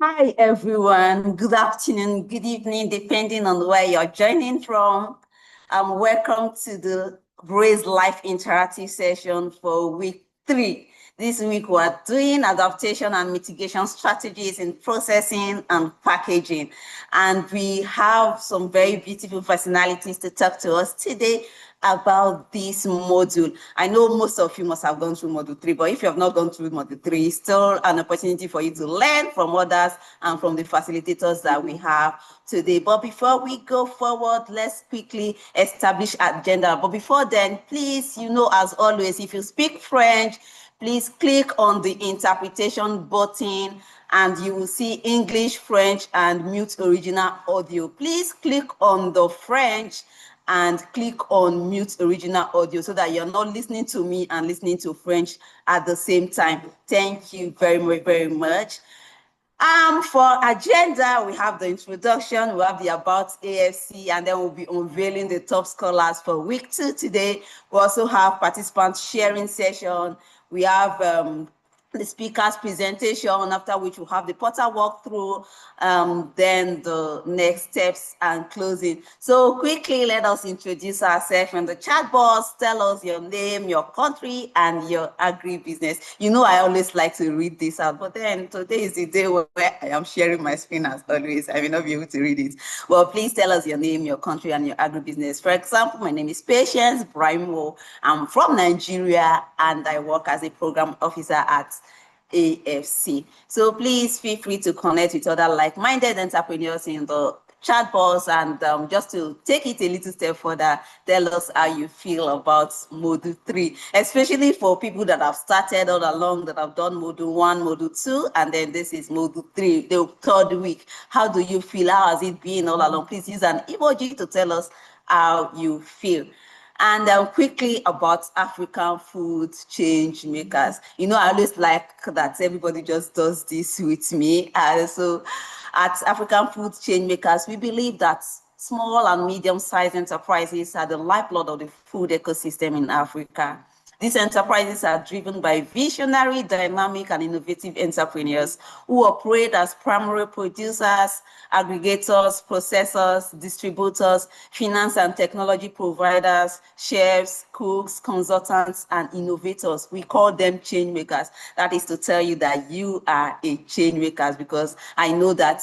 Hi, everyone. Good afternoon, good evening, depending on where you're joining from. Welcome to the Braze Life Interactive session for week 3. This week, we're doing adaptation and mitigation strategies in processing and packaging. And we have some very beautiful personalities to talk to us today about this module. I know most of you must have gone through module 3, but if you have not gone through module 3, it's still an opportunity for you to learn from others and from the facilitators that we have today. But before we go forward, let's quickly establish agenda. But before then, please, as always, if you speak French, please click on the interpretation button and you will see English, French, and mute original audio. Please click on the French and click on mute original audio so that you're not listening to me and listening to French at the same time. Thank you very, very, very much. For agenda, we have the introduction, we have the about AFC, and then we'll be unveiling the top scholars for week 2 today. We also have participant sharing session. We have the speaker's presentation, after which we'll have the portal walkthrough, then the next steps and closing. So quickly, let us introduce ourselves in the chat box. Tell us your name, your country, and your agribusiness. I always like to read this out, but then today is the day where I am sharing my screen as always. I may not be able to read it. Well, please tell us your name, your country, and your agribusiness. For example, my name is Patience Brimo. I'm from Nigeria, and I work as a program officer at AFC. So please feel free to connect with other like-minded entrepreneurs in the chat box, and just to take it a little step further, tell us how you feel about module 3, especially for people that have started all along, that have done module 1, module 2, and then this is module 3, the third week. How do you feel? How has it been all along? Please use an emoji to tell us how you feel. And quickly about African food change makers. I always like that everybody just does this with me. So at African Food Change Makers, we believe that small and medium-sized enterprises are the lifeblood of the food ecosystem in Africa. These enterprises are driven by visionary, dynamic, and innovative entrepreneurs who operate as primary producers, aggregators, processors, distributors, finance and technology providers, chefs, cooks, consultants, and innovators. We call them change makers. That is to tell you that you are a change maker, because I know that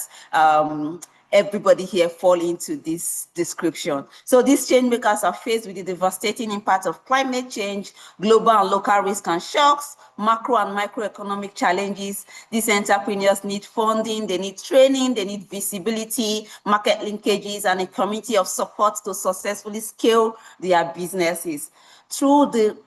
everybody here fall into this description. So these change makers are faced with the devastating impact of climate change, global and local risks and shocks, macro and microeconomic challenges. These entrepreneurs need funding, they need training, they need visibility, market linkages, and a community of support to successfully scale their businesses. Through the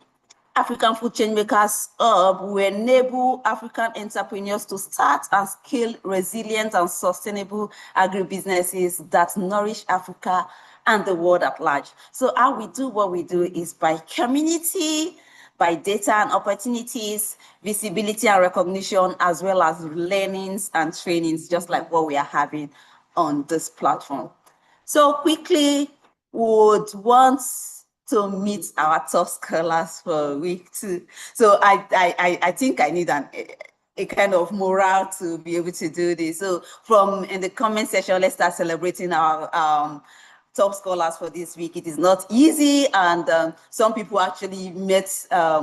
African Food Change Makers Hub will enable African entrepreneurs to start and scale resilient and sustainable agribusinesses that nourish Africa and the world at large. So how we do what we do is by community, by data and opportunities, visibility and recognition, as well as learnings and trainings, just like what we are having on this platform. So quickly, would want to meet our top scholars for week 2. So I think I need a kind of morale to be able to do this. So from in the comment section, let's start celebrating our top scholars for this week. It is not easy, and some people actually met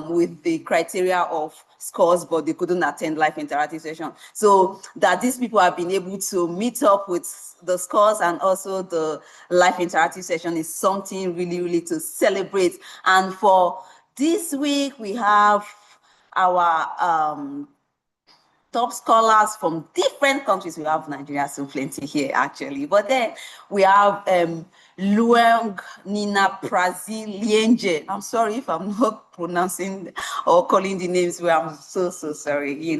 with the criteria of scores, but they couldn't attend live interactive session. So that these people have been able to meet up with the scores and also the live interactive session is something really, really to celebrate. And for this week, we have our top scholars from different countries. We have Nigeria, so plenty here actually. But then we have Lueng Nina Brazilienge. I'm sorry if I'm not pronouncing or calling the names where I'm so sorry,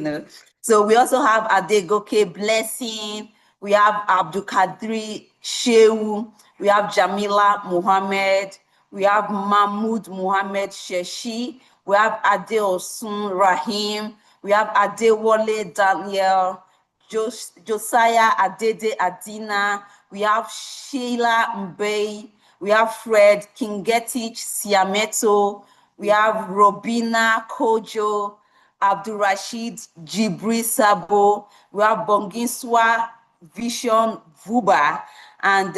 So we also have Adegoke Blessing. We have Abdul Kadri Shehu. We have Jamila Muhammad. We have Mahmoud Muhammad Sheshi. We have Adeosun Rahim. We have Adewale Daniel, Josiah Adede Adina. We have Sheila Mbey. We have Fred Kingetich Siameto. We have Robina Kojo. Abdurrashid Jibri Sabo, we have Bonginswa Vision Vuba, and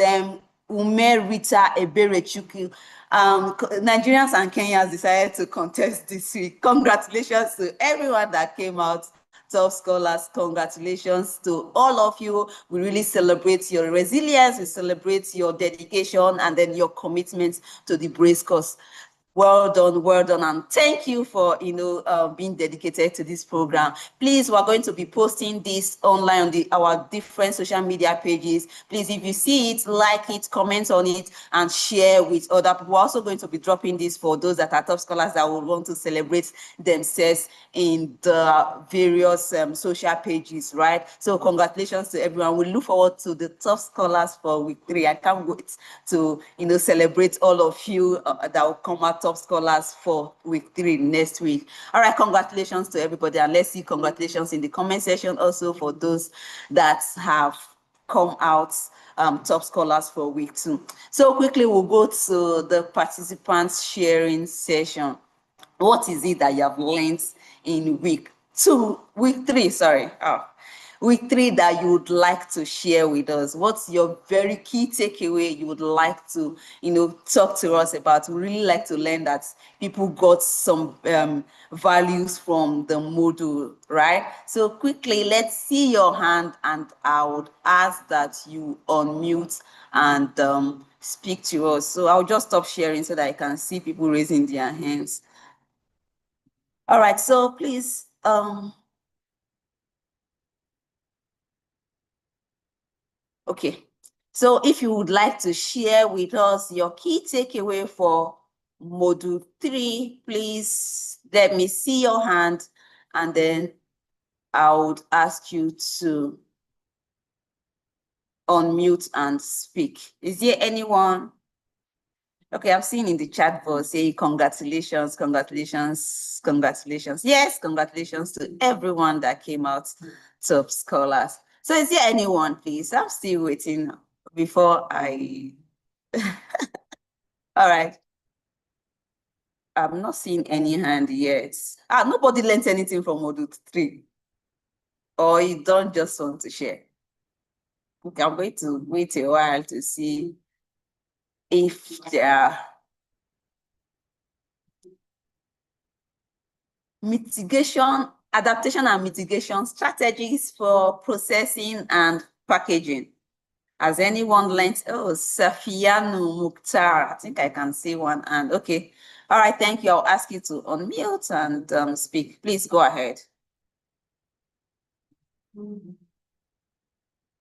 Ume Rita Eberechuku. Nigerians and Kenyans decided to contest this week. Congratulations to everyone that came out. Top scholars, congratulations to all of you. We really celebrate your resilience, we celebrate your dedication, and then your commitment to the BRACE cause. Well done, and thank you for being dedicated to this program. Please, we're going to be posting this online on our different social media pages. Please, if you see it, like it, comment on it, and share with other people. We're also going to be dropping this for those that are top scholars that will want to celebrate themselves in the various social pages, right? So congratulations to everyone. We look forward to the top scholars for week 3. I can't wait to celebrate all of you that will come out top scholars for week 3 next week. All right, congratulations to everybody, and let's see congratulations in the comment section also for those that have come out top scholars for week 2. So quickly we'll go to the participants sharing session. What is it that you have learned in week 3, sorry. Week 3 that you would like to share with us? What's your very key takeaway you would like to, talk to us about? We really like to learn that people got some values from the module, right? So quickly, let's see your hand, and I would ask that you unmute and speak to us. So I'll just stop sharing so that I can see people raising their hands. All right, so please, okay. So if you would like to share with us your key takeaway for module 3, please let me see your hand, and then I would ask you to unmute and speak. Is there anyone? Okay, I've seen in the chat box saying congratulations, congratulations, congratulations. Yes, congratulations to everyone that came out top scholars. So is there anyone, please? I'm still waiting before I... All right. I'm not seeing any hand yet. Nobody learned anything from module 3. Or you don't just want to share? Okay, I'm going to wait a while to see if there are adaptation and mitigation strategies for processing and packaging. Has anyone learned? Oh, Safianu Mukhtar. I think I can see one. And okay. All right, thank you. I'll ask you to unmute and speak. Please go ahead.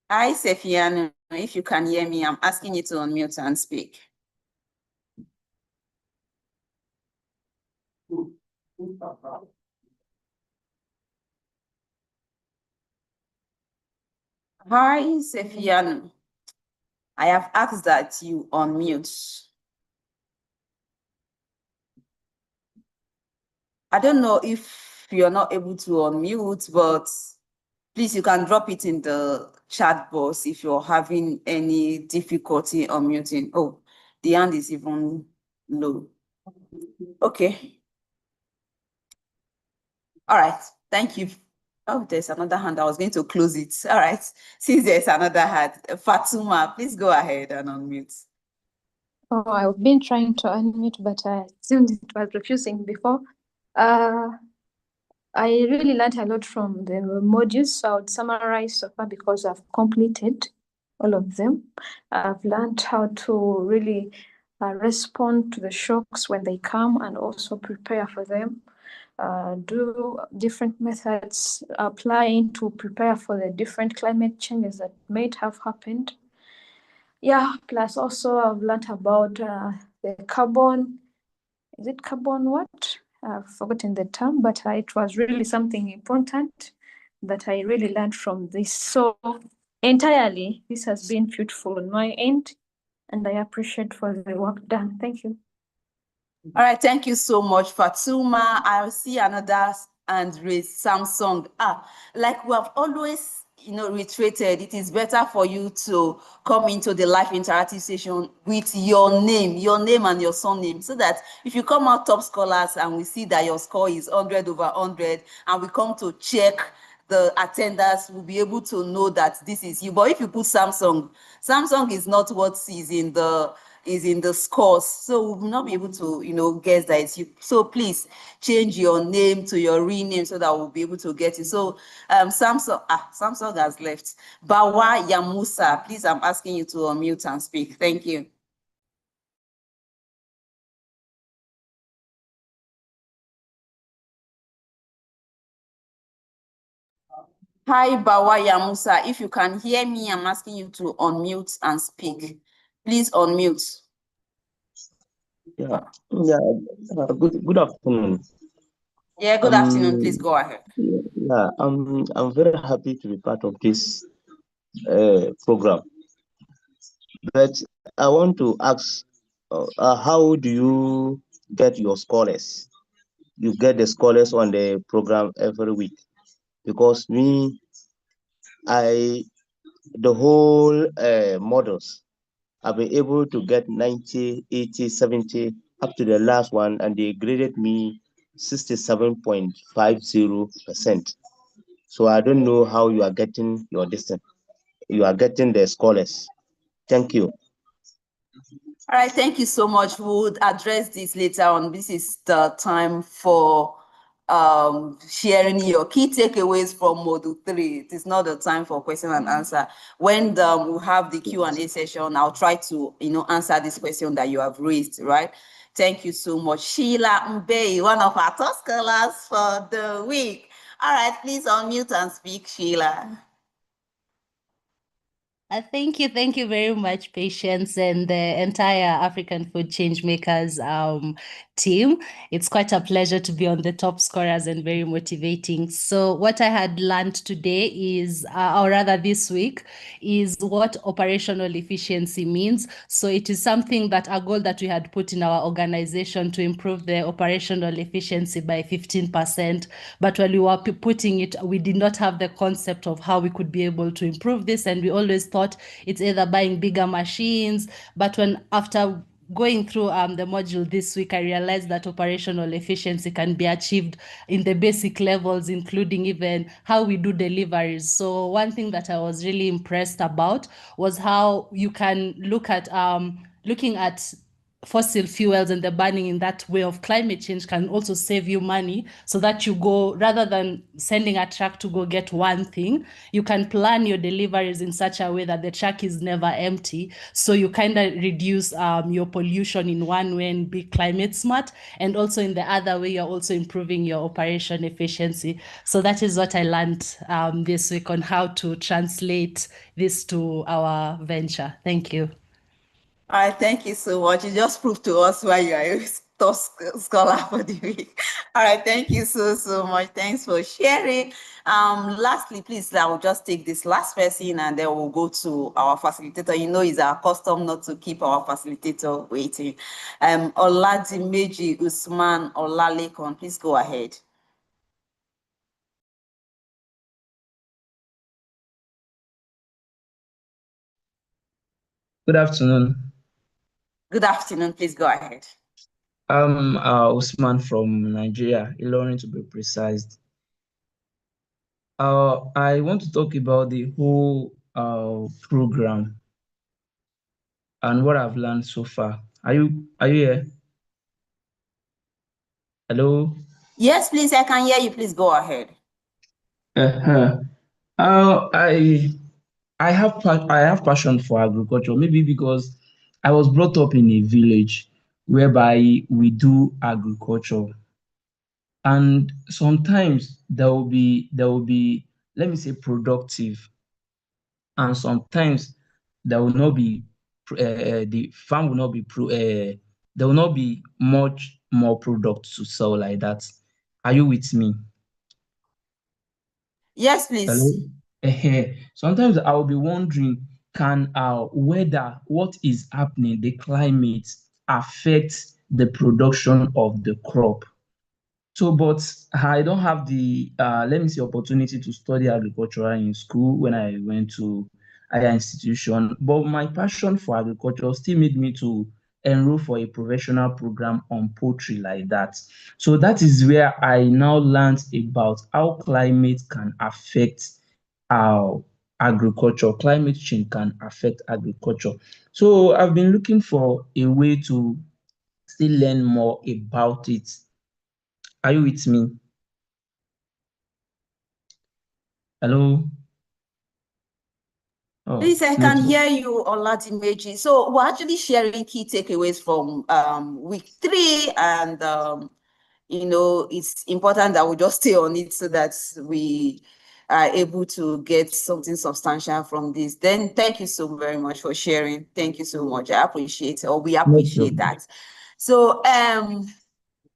Hi, Safianu. If you can hear me, I'm asking you to unmute and speak. Hi, Safianu. I have asked that you unmute. I don't know if you're not able to unmute, but please, you can drop it in the chat box if you're having any difficulty unmuting. Oh, the hand is even low. Okay. All right. Thank you. Oh, there's another hand. I was going to close it. All right. Since there's another hand, Fatuma, please go ahead and unmute. Oh, I've been trying to unmute, but I assumed it was refusing before. I really learned a lot from the modules, so I would summarize so far because I've completed all of them. I've learned how to really respond to the shocks when they come and also prepare for them. Do different methods applying to prepare for the different climate changes that might have happened. Yeah, plus also I've learned about the carbon. Is it carbon what? I've forgotten the term, but it was really something important that I really learned from this. So entirely, this has been fruitful on my end, and I appreciate for the work done. Thank you. All right, thank you so much, Fatuma. I'll see another and raise Samsung. Like we have always reiterated, it is better for you to come into the live interactive session with your name and your surname, so that if you come out top scholars and we see that your score is 100 over 100 and we come to check the attendance, will be able to know that this is you. But if you put Samsung is not what is in the scores, so we will not be able to guess that it's you. So please change your name to your real name so that we'll be able to get it. So Samsung has left. Bawa Yamusa, please, I'm asking you to unmute and speak. Thank you. Hi, Bawaya Musa. If you can hear me, I'm asking you to unmute and speak. Please unmute. Yeah. Good afternoon. Yeah, good afternoon. Please go ahead. Yeah, I'm very happy to be part of this program. But I want to ask, how do you get your scholars? You get the scholars on the program every week, because the whole models, I've been able to get 90, 80, 70, up to the last one, and they graded me 67.50%. So I don't know how you are getting your distance. You are getting the scholars. Thank you. All right, thank you so much. We'll address this later on. This is the time for sharing your key takeaways from Module 3. It is not the time for question and answer. When we have the Q&A session, I'll try to answer this question that you have raised, right? Thank you so much. Sheila Mbei, one of our top scholars for the week. All right, please unmute and speak, Sheila. Thank you very much, Patience, and the entire African Food Changemakers team. It's quite a pleasure to be on the top scorers and very motivating. So what I had learned today is, or rather this week, is what operational efficiency means. So it is something that a goal that we had put in our organization to improve the operational efficiency by 15%. But while we were putting it, we did not have the concept of how we could be able to improve this. And we always thought it's either buying bigger machines, but after going through the module this week, I realized that operational efficiency can be achieved in the basic levels, including even how we do deliveries. So one thing that I was really impressed about was how you can look at looking at fossil fuels and the burning in that way of climate change can also save you money, so that you go, rather than sending a truck to go get one thing, you can plan your deliveries in such a way that the truck is never empty. So you kind of reduce your pollution in one way and be climate smart. And also in the other way, you're also improving your operation efficiency. So that is what I learned this week on how to translate this to our venture. Thank you. All right, thank you so much. You just proved to us why you are a top scholar for the week. All right, thank you so much. Thanks for sharing. Lastly, please, I will just take this last person and then we'll go to our facilitator. It's our custom not to keep our facilitator waiting. Oladimeji Usman Olalekon, please go ahead. Good afternoon. Good afternoon. Please go ahead. I'm Usman from Nigeria, Ilorin to be precise. I want to talk about the whole program and what I've learned so far. Are you here? Hello? Yes, please. I can hear you. Please go ahead. I have passion for agriculture, maybe because I was brought up in a village whereby we do agriculture. And sometimes there will be, let me say, productive, and sometimes there will not be, the farm will not be, there will not be much more product to sell like that. Are you with me? Yes, please. Hello? Sometimes I will be wondering, can our weather, what is happening, the climate affect the production of the crop? So, but I don't have the let me say opportunity to study agriculture in school when I went to higher institution. But my passion for agriculture still made me to enroll for a professional program on poultry like that. So that is where I now learned about how climate can affect our agriculture. Climate change can affect agriculture. So I've been looking for a way to still learn more about it. Are you with me? Hello? Oh, Please, I can network. hear you, Oladimeji. So we're actually sharing key takeaways from week 3, and it's important that we just stay on it so that we are able to get something substantial from this. Then thank you so very much for sharing. Thank you so much. I appreciate, or we appreciate that. So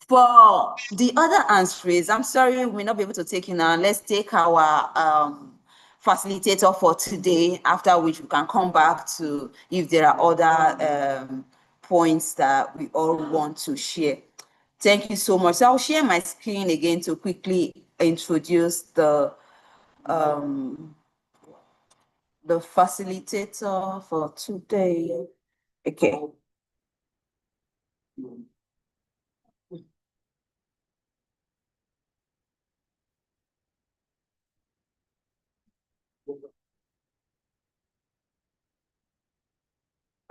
for the other answers, I'm sorry we will not be able to take it now. Let's take our facilitator for today, after which we can come back to if there are other points that we all want to share. Thank you so much. So I'll share my screen again to quickly introduce the facilitator for today. Okay.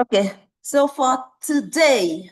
Okay, so for today,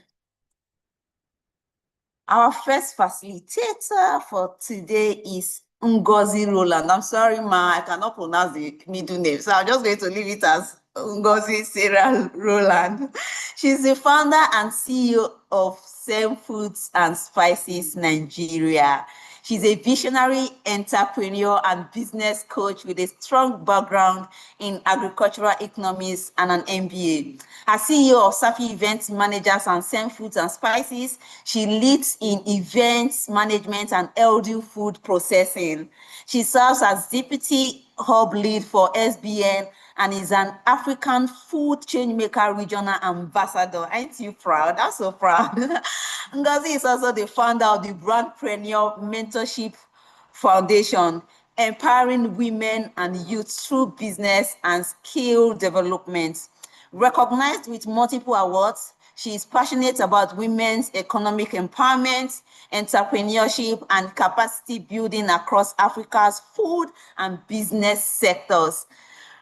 our first facilitator for today is Ngozi Roland. I'm sorry, ma, I cannot pronounce the middle name, so I'm just going to leave it as Ngozi Sarah Roland. She's the founder and CEO of Sem Foods and Spices Nigeria. She's a visionary entrepreneur and business coach with a strong background in agricultural economics and an MBA. As CEO of Safi Events Managers and Sem Foods and Spices, she leads in events management and healthy food processing. She serves as Deputy Hub Lead for SBN and is an African Food Changemaker Regional Ambassador. Aren't you proud? I'm so proud. Ngozi is also the founder of the Brandpreneur Mentorship Foundation, empowering women and youth through business and skill development. Recognized with multiple awards, she is passionate about women's economic empowerment, entrepreneurship, and capacity building across Africa's food and business sectors.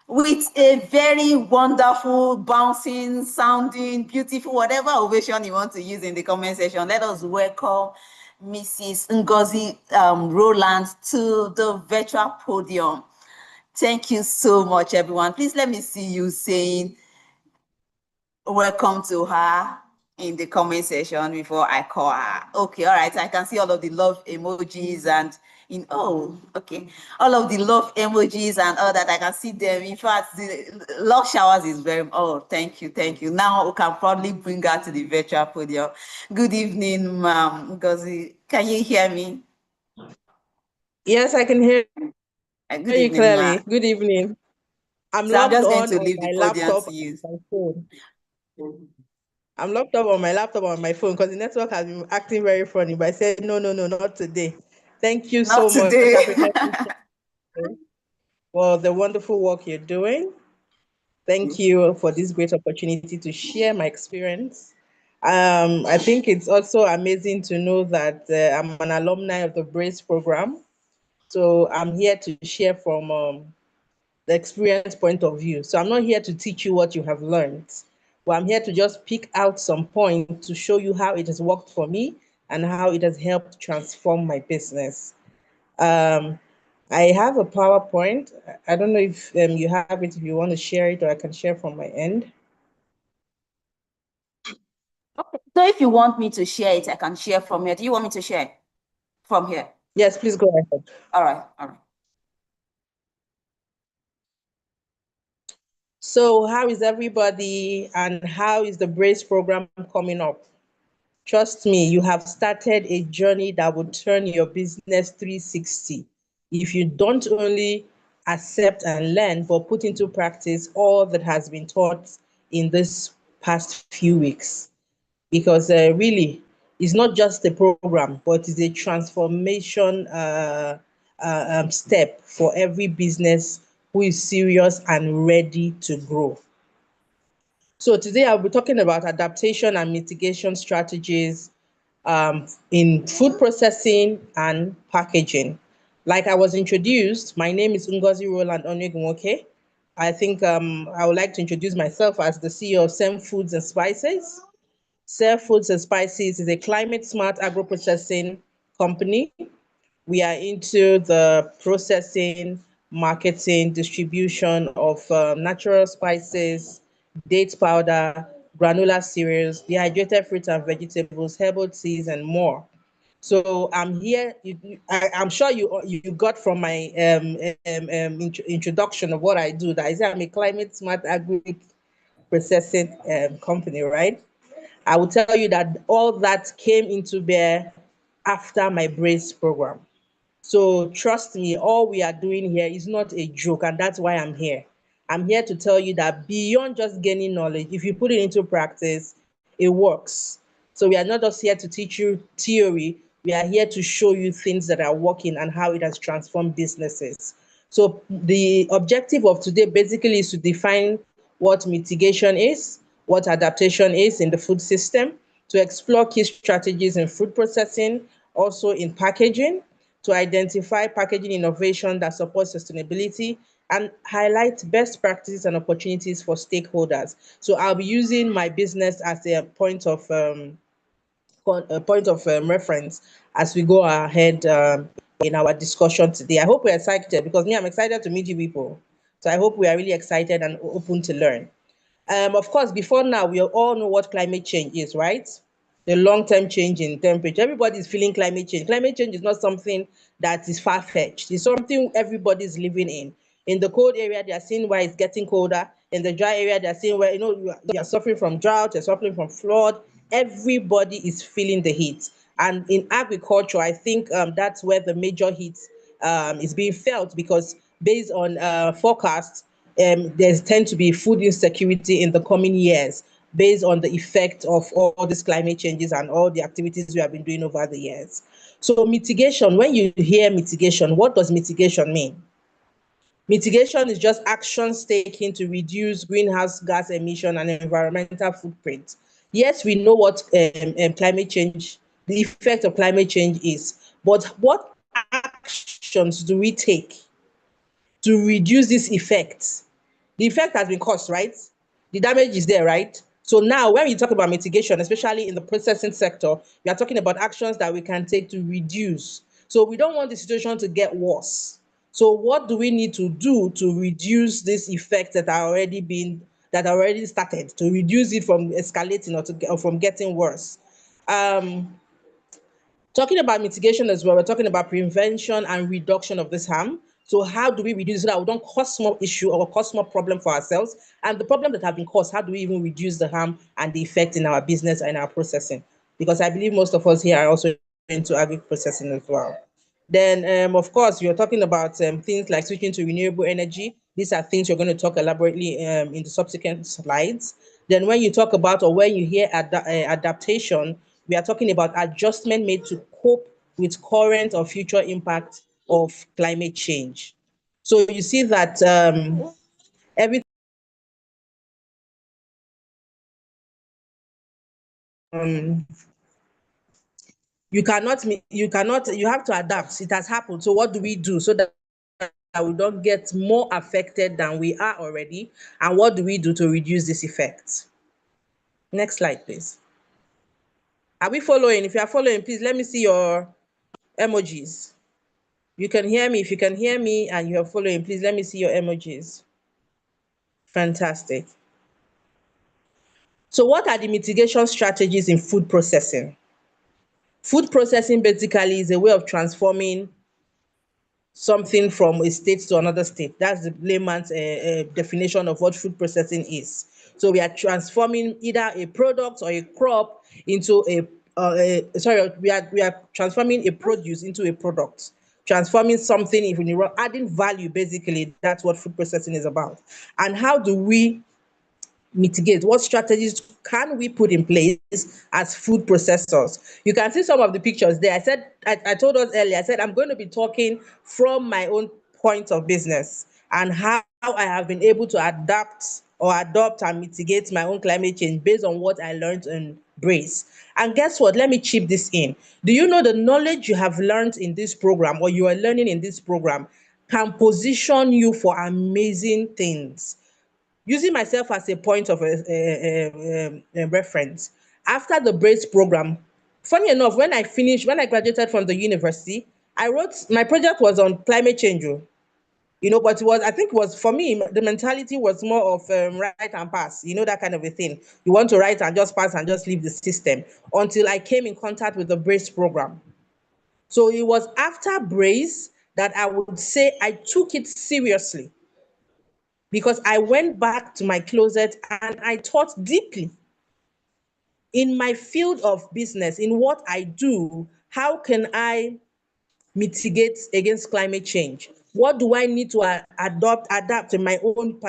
With a very wonderful, bouncing, sounding, beautiful, whatever ovation you want to use in the comment section, let us welcome Mrs. Ngozi Roland to the virtual podium. Thank you so much, everyone. Please let me see you saying welcome to her in the comment section before I call her. Okay, all right. I can see all of the love emojis and okay. All of the love emojis and all that. I can see them. In fact, the love showers is thank you, thank you. Now we can probably bring her to the virtual podium. Good evening, ma'am. Ngozi, can you hear me? Yes, I can hear Good you evening, clearly. ma'am. Good evening. I'm So I'm logged just going on to leave my the podium laptop to you. and my phone. I'm locked up on my laptop on my phone because the network has been acting very funny. But I said, no, not today. Thank you Not so much, today. African, for the wonderful work you're doing. Thank you for this great opportunity to share my experience. I think it's also amazing to know that I'm an alumni of the BRACE program. So I'm here to share from the experience point of view. So I'm not here to teach you what you have learned, but I'm here to just pick out some points to show you how it has worked for me and how it has helped transform my business. I have a PowerPoint. I don't know if you have it, if you want to share it, or I can share from my end. Okay. So if you want me to share it, I can share from here. Do you want me to share from here? Yes, please go ahead. All right, all right. So how is everybody and how is the BRACE program coming up? Trust me, you have started a journey that will turn your business 360. If you don't only accept and learn, but put into practice all that has been taught in this past few weeks. Because really, is not just a program, but is a transformation step for every business who is serious and ready to grow. So today I'll be talking about adaptation and mitigation strategies in food processing and packaging. Like I was introduced, my name is Ngozi Roland Onyegunwoke. I think I would like to introduce myself as the CEO of SEM Foods and Spices. SEM Foods and Spices is a climate-smart agro-processing company. We are into the processing, marketing, distribution of natural spices, date powder, granular cereals, dehydrated fruits and vegetables, herbal teas, and more. So I'm here. I'm sure you got from my introduction of what I do that I say I'm a climate smart agri processing company, right? I will tell you that all that came into bear after my BRACE program. So trust me, all we are doing here is not a joke, and that's why I'm here. I'm here to tell you that beyond just gaining knowledge, if you put it into practice, it works. So we are not just here to teach you theory, we are here to show you things that are working and how it has transformed businesses. So the objective of today basically is to define what mitigation is, what adaptation is in the food system, to explore key strategies in food processing, also in packaging, to identify packaging innovation that supports sustainability, and highlight best practices and opportunities for stakeholders. So I'll be using my business as a point of reference as we go ahead in our discussion today. I hope we're excited, because me, I'm excited to meet you people. So I hope we are really excited and open to learn. Of course, before now, we all know what climate change is, right? The long-term change in temperature. Everybody is feeling climate change. Climate change is not something that is far-fetched. It's something everybody's living in. In the cold area, they are seeing why it's getting colder. In the dry area, they are seeing where, you are suffering from drought, you're suffering from flood. Everybody is feeling the heat. And in agriculture, I think that's where the major heat is being felt, because based on forecasts, there's tend to be food insecurity in the coming years based on the effect of all these climate changes and all the activities we have been doing over the years. So mitigation, when you hear mitigation, what does mitigation mean? Mitigation is just actions taken to reduce greenhouse gas emission and environmental footprint. Yes, we know what climate change, the effect of climate change is, but what actions do we take to reduce this effect? The effect has been caused, right? The damage is there, right? So now when we talk about mitigation, especially in the processing sector, we are talking about actions that we can take to reduce. So we don't want the situation to get worse. So what do we need to do to reduce this effect that already started, to reduce it from escalating or from getting worse? Talking about mitigation as well, we're talking about prevention and reduction of this harm. So how do we reduce it so that we don't cause more issue or cause more problem for ourselves? And the problem that have been caused, how do we even reduce the harm and the effect in our business and our processing? Because I believe most of us here are also into agri-processing as well. Then, of course, you're talking about things like switching to renewable energy. These are things you're going to talk elaborately in the subsequent slides. Then when you talk about, or when you hear adaptation, we are talking about adjustment made to cope with current or future impact of climate change. So you see that everything you have to adapt. It has happened. So what do we do so that we don't get more affected than we are already? And what do we do to reduce this effect? Next slide, please. Are we following? If you are following, please let me see your emojis. You can hear me. If you can hear me and you are following, please let me see your emojis. Fantastic. So what are the mitigation strategies in food processing? Food processing basically is a way of transforming something from a state to another state. That's the layman's definition of what food processing is. So we are transforming either a product or a crop into we are transforming a produce into a product, transforming something, if you're adding value, basically, that's what food processing is about. And how do we mitigate? What strategies can we put in place as food processors? You can see some of the pictures there. I told us earlier, I said, I'm going to be talking from my own point of business and how I have been able to adapt or adopt and mitigate my own climate change based on what I learned in Brace. And guess what? Let me chip this in. Do you know the knowledge you have learned in this program or you are learning in this program can position you for amazing things? Using myself as a point of a reference, after the Brace program, funny enough, when I graduated from the university, my project was on climate change. But I think it was, for me, the mentality was more of write and pass, that kind of a thing. You want to write and just pass and just leave the system, until I came in contact with the Brace program. So it was after Brace that I would say I took it seriously, because I went back to my closet and I thought deeply in my field of business, in what I do. How can I mitigate against climate change? What do I need to adapt in my own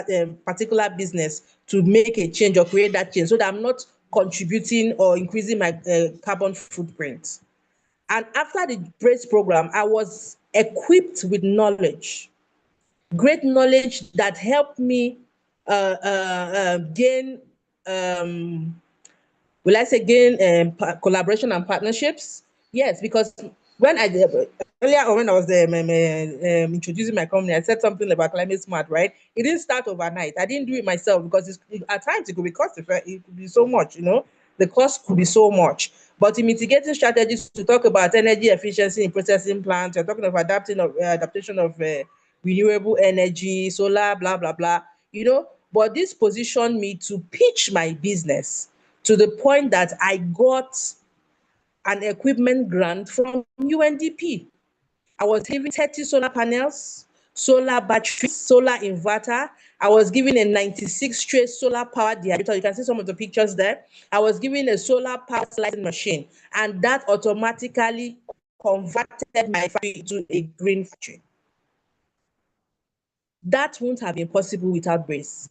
particular business to make a change or create that change, so that I'm not contributing or increasing my carbon footprint? And after the Brace program, I was equipped with knowledge, great knowledge that helped me gain, collaboration and partnerships. Yes, because when I did earlier on, when I was introducing my company, I said something about climate smart, right? It didn't start overnight. I didn't do it myself, because at times it could be cost effective. It could be so much, the cost could be so much. But in mitigating strategies, to talk about energy efficiency in processing plants, you're talking of adaptation of renewable energy, solar, blah blah blah. But this positioned me to pitch my business to the point that I got an equipment grant from UNDP. I was given 30 solar panels, solar batteries, solar inverter. I was given a 96 tray solar powered dehydrator. You can see some of the pictures there. I was given a solar powered slicing machine, and that automatically converted my factory to a green factory. That wouldn't have been possible without Brace.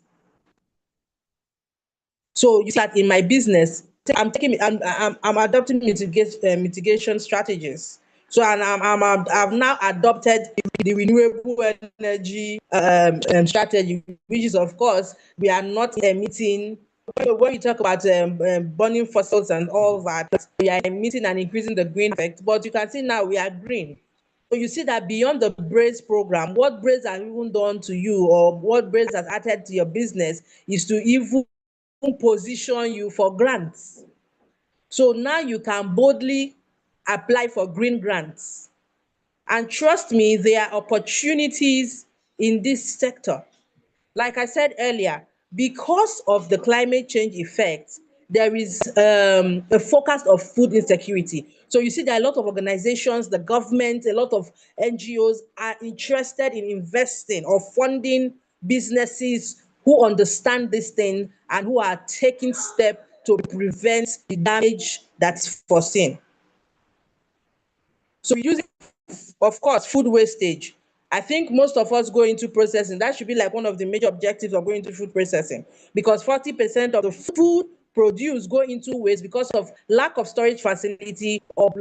So you see that in my business, I'm adopting mitigation strategies. So I've now adopted the renewable energy strategy, which is, of course, we are not emitting. When we talk about burning fossils and all that, we are emitting and increasing the green effect. But you can see now we are green. So you see that beyond the Brace program, what Brace has even done to you, or what Brace has added to your business, is to even position you for grants. So now you can boldly apply for green grants. And trust me, there are opportunities in this sector. Like I said earlier, because of the climate change effect, there is a focus of food insecurity. So you see there are a lot of organizations, the government, a lot of NGOs are interested in investing or funding businesses who understand this thing and who are taking steps to prevent the damage that's foreseen. So using, of course, food wastage. I think most of us go into processing. That should be like one of the major objectives of going into food processing, because 40% of the food produced go into waste because of lack of storage facility or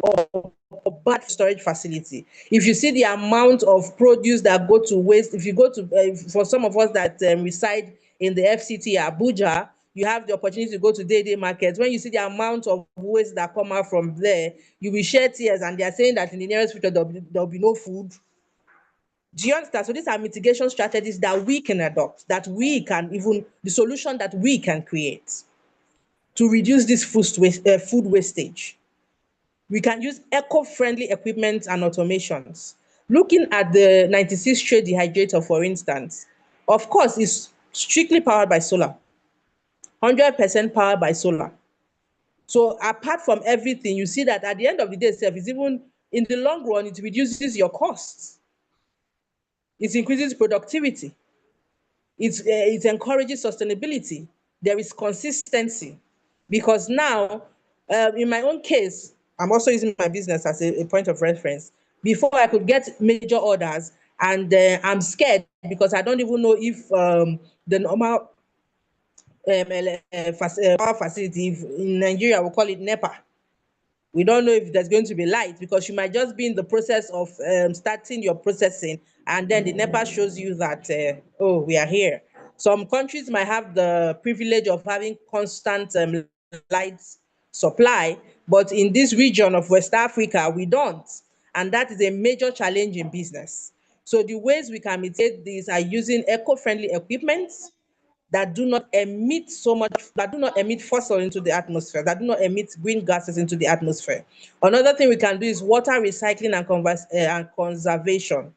bad storage facility. If you see the amount of produce that go to waste, if you go to, for some of us that reside in the FCT Abuja, you have the opportunity to go to day markets. When you see the amount of waste that come out from there, you will shed tears, and they are saying that in the nearest future there'll be no food. Do you understand? So these are mitigation strategies that we can adopt, that we can the solution that we can create to reduce this food wastage. We can use eco-friendly equipment and automations. Looking at the 96 tray dehydrator, for instance, of course, it's strictly powered by solar, 100% powered by solar. So apart from everything, you see that at the end of the day, it's even in the long run, it reduces your costs. It increases productivity. It encourages sustainability. There is consistency, because now, in my own case, I'm also using my business as a point of reference. Before, I could get major orders, and I'm scared because I don't even know if the normal power facility. In Nigeria, we call it NEPA. We don't know if there's going to be light because you might just be in the process of starting your processing, and then the NEPA shows you that, oh, we are here. Some countries might have the privilege of having constant light supply, but in this region of West Africa, we don't. And that is a major challenge in business. So the ways we can mitigate this are using eco-friendly equipment that do not emit that do not emit fossil into the atmosphere, that do not emit green gases into the atmosphere. Another thing we can do is water recycling and conservation.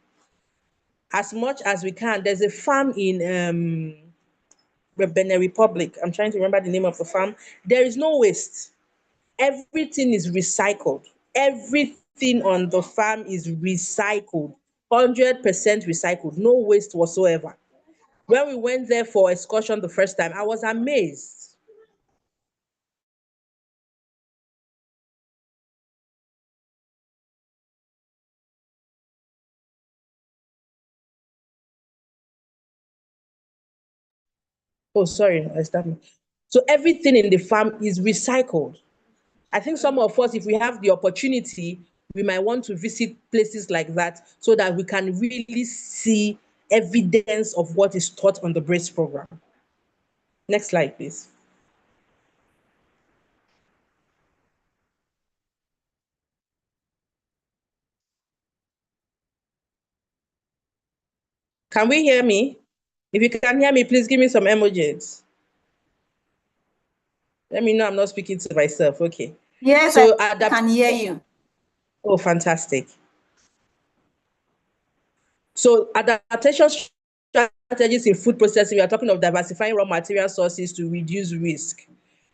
As much as we can, there's a farm in Benin Republic. I'm trying to remember the name of the farm. There is no waste. Everything is recycled. Everything on the farm is recycled, 100% recycled, no waste whatsoever. When we went there for excursion the first time, I was amazed. Oh, sorry, I started. So everything in the farm is recycled. I think some of us, if we have the opportunity, we might want to visit places like that so that we can really see evidence of what is taught on the BRACE program. Next slide, please. Can we hear me? If you can hear me, please give me some emojis. Let me know I'm not speaking to myself. Okay. Yes, So I can hear you. Oh, fantastic. So adaptation strategies in food processing, we are talking of diversifying raw material sources to reduce risk.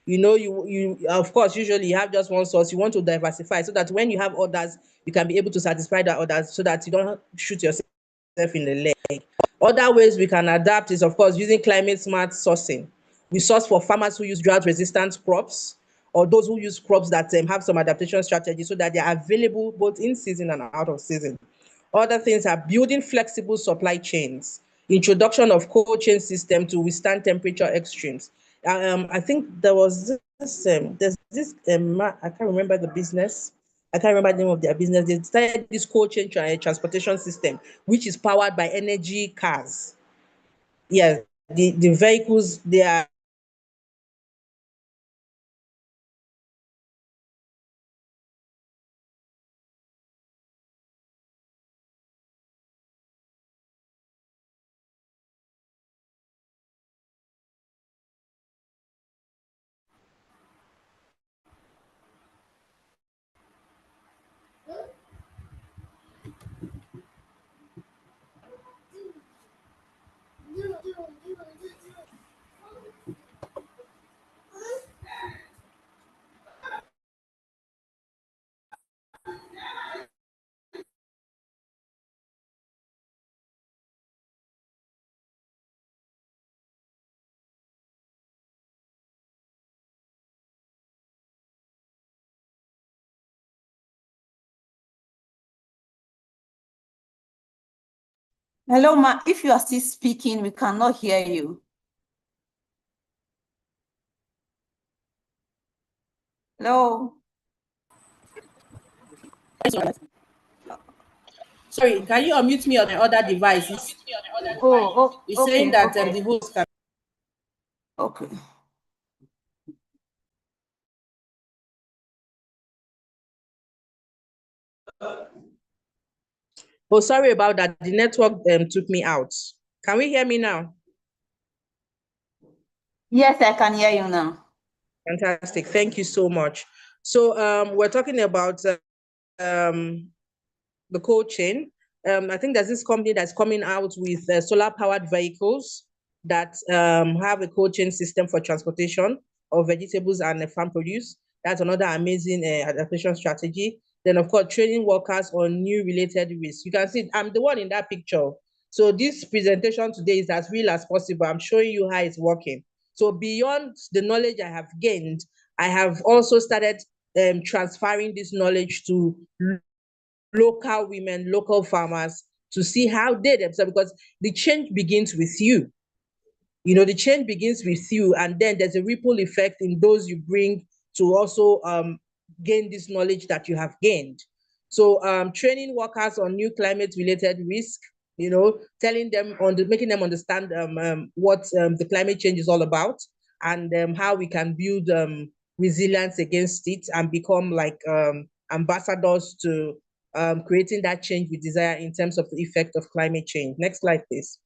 You know, you of course, usually you have just one source. You want to diversify so that when you have others, you can be able to satisfy the others so that you don't shoot yourself in the leg. Other ways we can adapt is, of course, using climate smart sourcing. We source for farmers who use drought resistant crops or those who use crops that have some adaptation strategy so that they are available both in season and out of season. Other things are building flexible supply chains, introduction of cold chain system to withstand temperature extremes. I think there was this, there's this, I can't remember the business. I can't remember the name of their business. They started this cold chain transportation system, which is powered by energy cars. Yeah, the vehicles, they are Hello, Ma. If you are still speaking, we cannot hear you. Hello. sorry, can you unmute me on the other devices? Oh, It's okay, saying that okay. the host can. Okay. Oh, sorry about that. The network took me out. Can we hear me now? Yes, I can hear you now. Fantastic. Thank you so much. So we're talking about the cold chain. I think there's this company that's coming out with solar powered vehicles that have a cold chain system for transportation of vegetables and farm produce. That's another amazing adaptation strategy. Then, of course, training workers on new related risks. You can see I'm the one in that picture. So this presentation today is as real as possible. I'm showing you how it's working. So beyond the knowledge I have gained, I have also started transferring this knowledge to local women, local farmers, to see how they themselves, because the change begins with you. the change begins with you, and then there's a ripple effect in those you bring to also gain this knowledge that you have gained. So training workers on new climate-related risk, telling them making them understand what the climate change is all about, and how we can build resilience against it and become like ambassadors to creating that change we desire in terms of the effect of climate change. Next slide, please.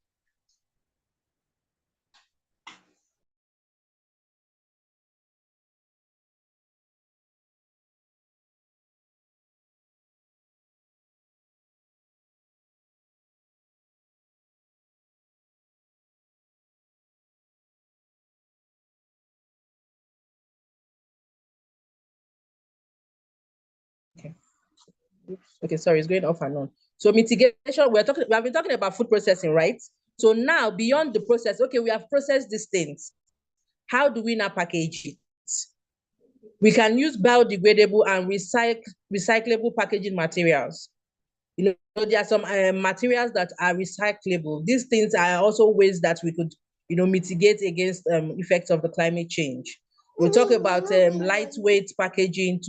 Okay, sorry, it's going off and on. So mitigation, we have been talking about food processing, right? So now beyond the process, okay, we have processed these things. How do we now package it? We can use biodegradable and recyclable packaging materials. There are some materials that are recyclable. These things are also ways that we could, mitigate against effects of the climate change. We'll talk about lightweight packaging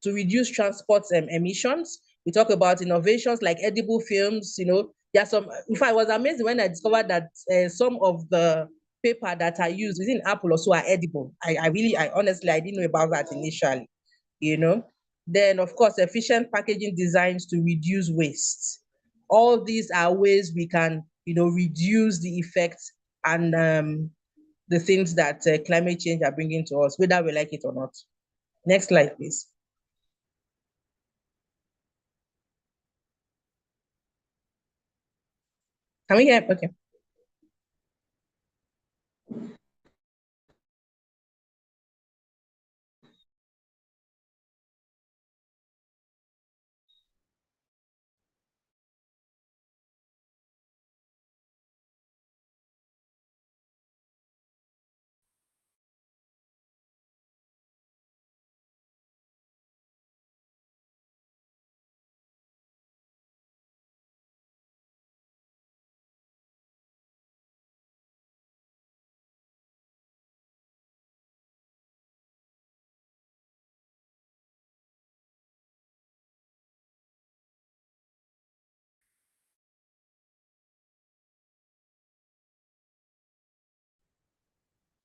to reduce transport emissions. We talk about innovations like edible films. There are some. In fact, I was amazed when I discovered that some of the paper that are used within Apple also are edible. I honestly, I didn't know about that initially. Then of course, efficient packaging designs to reduce waste. All these are ways we can, reduce the effects and the things that climate change are bringing to us, whether we like it or not. Next slide, please. Can we hear? Okay.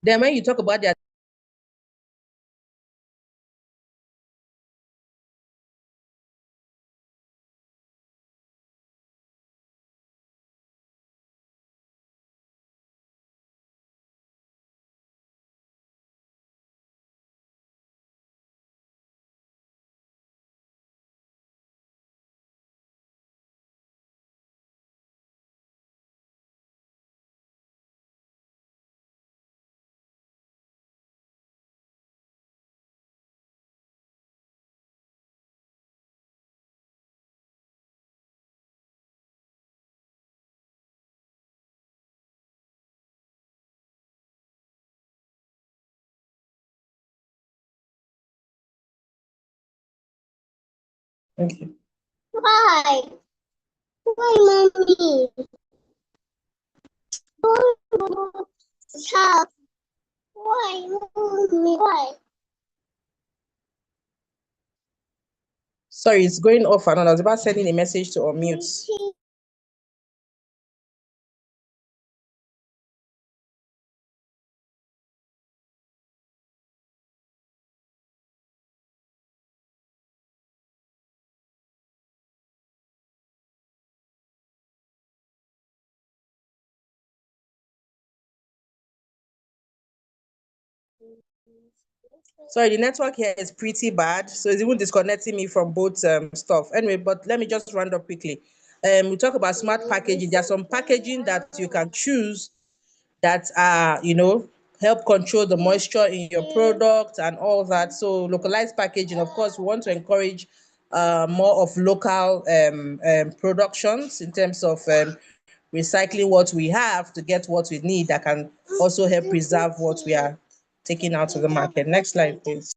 Then when you talk about the okay. Why? Why, mommy? Stop. Why, mommy? Why? Sorry, it's going off and on. I was about sending a message to unmute. Sorry, the network here is pretty bad, so it's even disconnecting me from both stuff. Anyway, but let me just round up quickly. We talk about smart packaging. There's some packaging that you can choose that are, help control the moisture in your product and all that. So localized packaging, of course, we want to encourage more of local productions in terms of recycling what we have to get what we need that can also help preserve what we are taking out of the market. Next slide, please.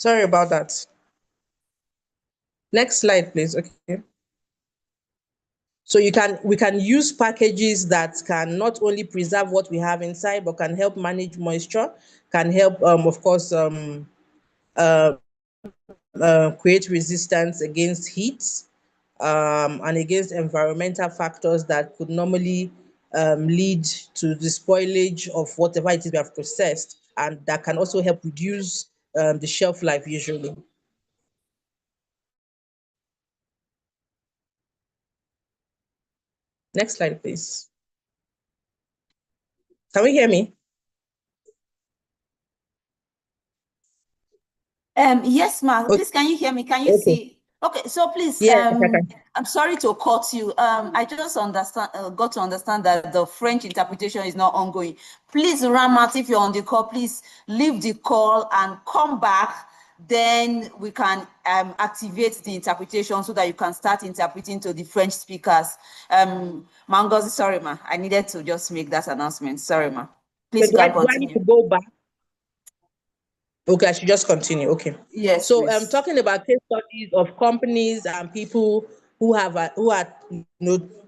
Sorry about that. Next slide, please. Okay. So we can use packages that can not only preserve what we have inside, but can help manage moisture, can help, of course, create resistance against heat, and against environmental factors that could normally lead to the spoilage of whatever it is we have processed, and that can also help reduce the shelf life usually. Next slide, please. Can we hear me? Yes, ma'am. Okay. Please, can you hear me? Can you Okay. see? Okay, so please, Yes, I can. I'm sorry to cut you. I just got to understand that the French interpretation is not ongoing. Please, Ramat, if you're on the call, please leave the call and come back. Then we can activate the interpretation so that you can start interpreting to the French speakers. Mangozi, sorry, ma. I needed to just make that announcement. Sorry, ma. Please, So do I need continue. to go back? Okay, I should just continue. Okay. Yes, So please. I'm talking about case studies of companies and people who are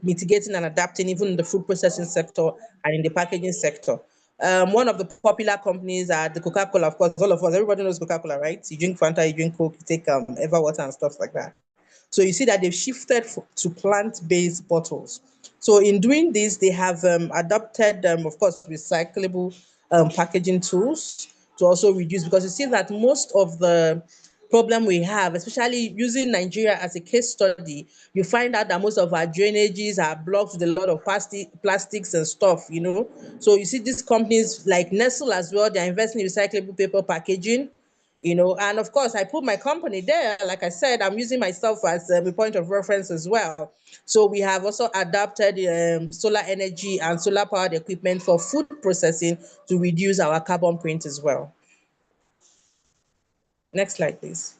mitigating and adapting even in the food processing sector and in the packaging sector. One of the popular companies are the Coca-Cola. Of course, all of us, everybody knows Coca-Cola, right? You drink Fanta, you drink Coke, you take Everwater and stuff like that. So you see that they've shifted to plant-based bottles. So in doing this, they have adopted, of course, recyclable packaging tools to also reduce, because you see that most of the problem we have, especially using Nigeria as a case study, you find out that most of our drainages are blocked with a lot of plastics and stuff, you know. So you see these companies like Nestle as well, they're investing in recyclable paper packaging, you know, and of course I put my company there. Like I said, I'm using myself as a point of reference as well. So we have also adapted solar energy and solar powered equipment for food processing to reduce our carbon print as well. Next slide, please.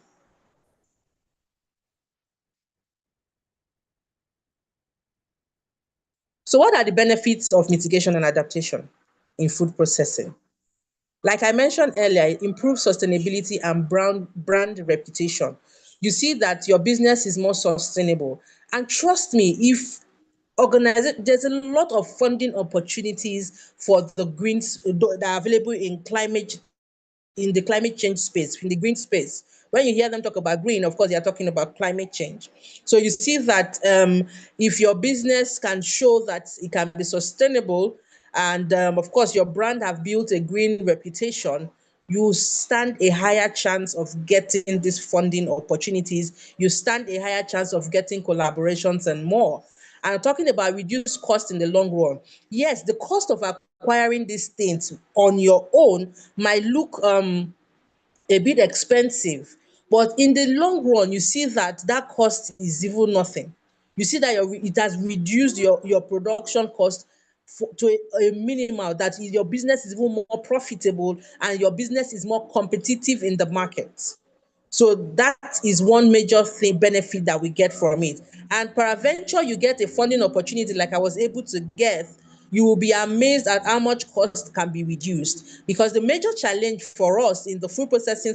So what are the benefits of mitigation and adaptation in food processing? Like I mentioned earlier, it improves sustainability and brand reputation. You see that your business is more sustainable. And trust me, if there's a lot of funding opportunities for the greens that are available in the climate change space, in the green space. When you hear them talk about green, of course, they are talking about climate change. So you see that if your business can show that it can be sustainable, and of course, your brand have built a green reputation, you stand a higher chance of getting these funding opportunities. You stand a higher chance of getting collaborations and more. And I'm talking about reduced cost in the long run. Yes, the cost of acquiring these things on your own might look a bit expensive, but in the long run, you see that that cost is even nothing. You see that it has reduced your production cost to a minimal, that your business is even more profitable and your business is more competitive in the market. So that is one major benefit that we get from it. And peradventure, you get a funding opportunity like I was able to get, you will be amazed at how much cost can be reduced. Because the major challenge for us in the food processing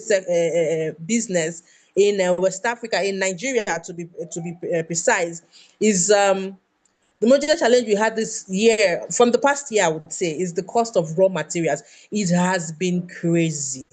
business in West Africa, in Nigeria to be precise, is the major challenge we had this year, from the past year, I would say, is the cost of raw materials. It has been crazy.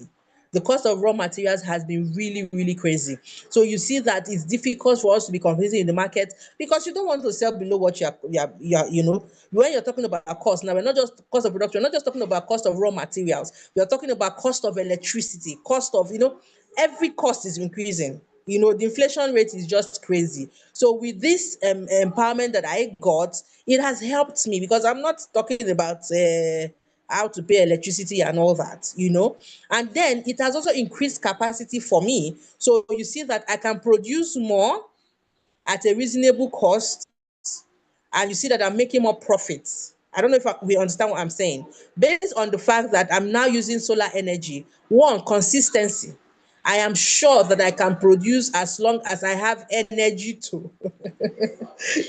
The cost of raw materials has been really, really crazy. So you see that it's difficult for us to be competing in the market because you don't want to sell below what you know. When you're talking about cost, now we're not just cost of production, we're not just talking about cost of raw materials. We are talking about cost of electricity, cost of, you know, every cost is increasing. You know, the inflation rate is just crazy. So with this empowerment that I got, it has helped me, because I'm not talking about how to pay electricity and all that, you know. And then it has also increased capacity for me. So you see that I can produce more at a reasonable cost, and you see that I'm making more profits. I don't know if we understand what I'm saying. Based on the fact that I'm now using solar energy, one, consistency. I am sure that I can produce as long as I have energy to,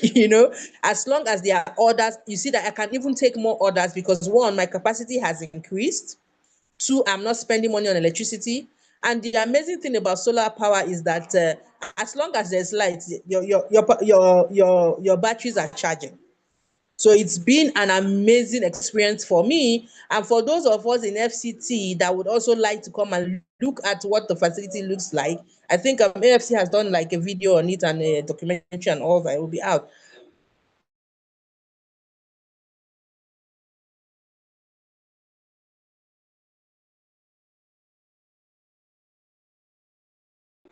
you know, as long as there are orders. You see that I can even take more orders because, one, my capacity has increased. Two, I'm not spending money on electricity. And the amazing thing about solar power is that as long as there's light, your batteries are charging. So it's been an amazing experience for me, and for those of us in FCT that would also like to come and look at what the facility looks like. I think AFC has done like a video on it and a documentary and all that. It will be out.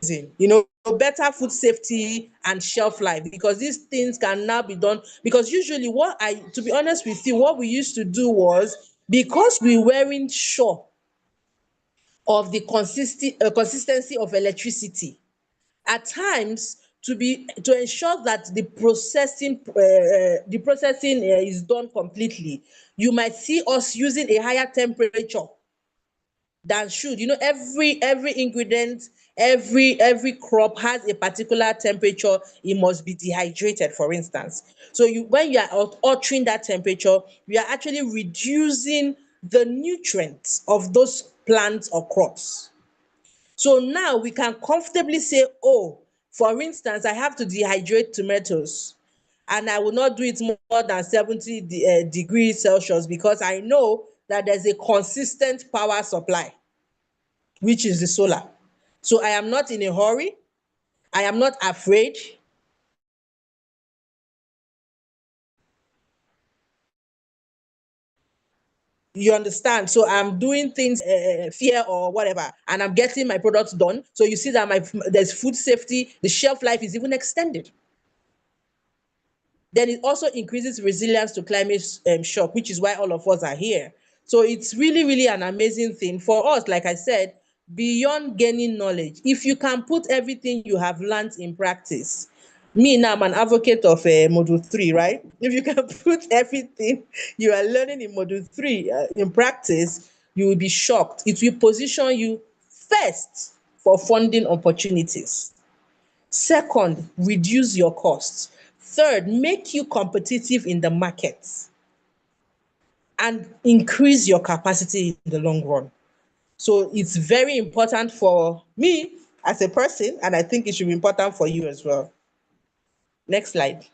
You know, better food safety and shelf life, because these things can now be done. Because usually to be honest with you, what we used to do was, because we weren't sure of the consistency of electricity, at times, to ensure that the processing is done completely, you might see us using a higher temperature than should. You know, every ingredient, every crop has a particular temperature it must be dehydrated, for instance. So when you are altering that temperature, you are actually reducing the nutrients of those plants or crops. So now we can comfortably say, oh, for instance, I have to dehydrate tomatoes, and I will not do it more than 70 degrees Celsius, because I know that there's a consistent power supply, which is the solar. So I am not in a hurry. I am not afraid. You understand? So I'm doing things fear or whatever, and I'm getting my products done. So you see that there's food safety. The shelf life is even extended. Then it also increases resilience to climate shock, which is why all of us are here. So it's really, really an amazing thing for us. Like I said, beyond gaining knowledge, if you can put everything you have learned in practice. Me now, I'm an advocate of module 3, right? If you can put everything you are learning in module 3 in practice, you will be shocked. It will position you first for funding opportunities. Second, reduce your costs. Third, make you competitive in the markets and increase your capacity in the long run. So it's very important for me as a person, and I think it should be important for you as well. Next slide.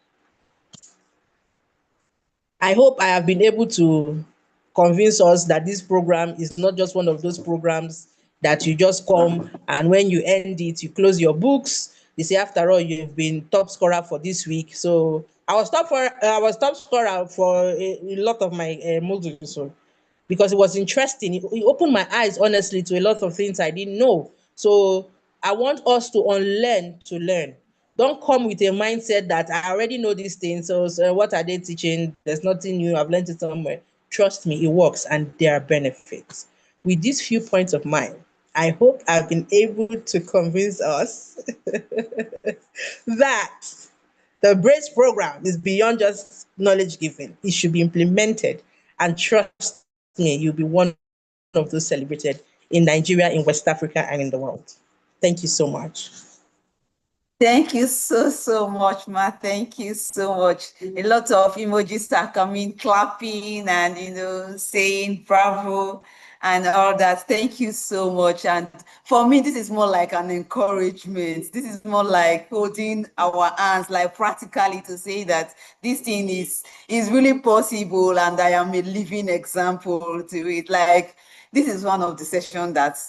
I hope I have been able to convince us that this program is not just one of those programs that you just come and when you end it, you close your books. You say, after all, you've been top scorer for this week. So I was top scorer for a lot of my modules, so, because it was interesting. It opened my eyes, honestly, to a lot of things I didn't know. So I want us to unlearn to learn. Don't come with a mindset that I already know these things. So what are they teaching? There's nothing new. I've learned it somewhere. Trust me, it works and there are benefits. With these few points of mine, I hope I've been able to convince us that the BRACE program is beyond just knowledge giving. It should be implemented. And trust me, you'll be one of those celebrated in Nigeria, in West Africa, and in the world. Thank you so much. Thank you so much, Ma. Thank you so much. A lot of emojis are coming, clapping and, saying bravo and all that. Thank you so much. And for me, this is more like an encouragement. This is more like holding our hands, like practically to say that this thing is really possible and I am a living example to it. Like, this is one of the sessions that,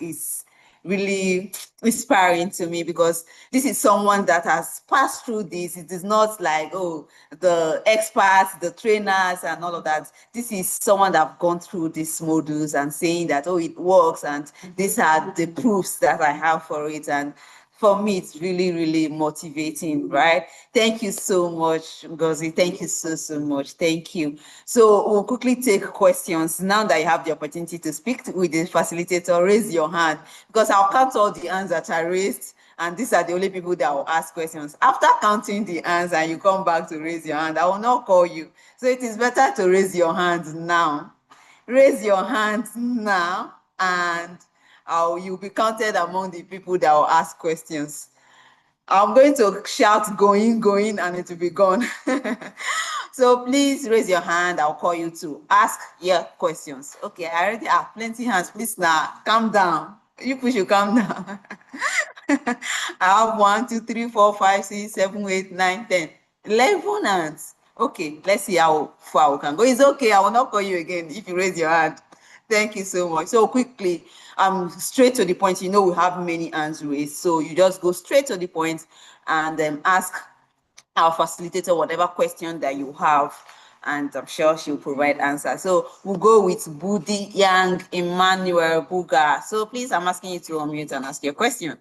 is really inspiring to me, because this is someone that has passed through this. It is not like, oh, the experts, the trainers and all of that. This is someone that have gone through these modules and saying that, oh, it works and these are the proofs that I have for it. And for me, it's really, really motivating, right? Thank you so much, Ngozi. Thank you so much. Thank you. So we'll quickly take questions. Now that you have the opportunity to speak with the facilitator, raise your hand, because I'll count all the hands that are raised, and these are the only people that will ask questions. After counting the hands and you come back to raise your hand, I will not call you. So it is better to raise your hand now. Raise your hand now, and you'll be counted among the people that will ask questions. I'm going to shout going, and it will be gone. So please raise your hand. I'll call you to ask your questions. Okay, I already have plenty hands. Please now, calm down. You push your calm down. I have 1, 2, 3, 4, 5, 6, 7, 8, 9, 10, 11 hands. Okay, let's see how far we can go. It's okay. I will not call you again if you raise your hand. Thank you so much. So quickly, straight to the point. You know we have many hands raised, so you just go straight to the point and ask our facilitator whatever question that you have, and I'm sure she'll provide answers. So we'll go with Budi Yang Emmanuel Buga. So please, I'm asking you to unmute and ask your question.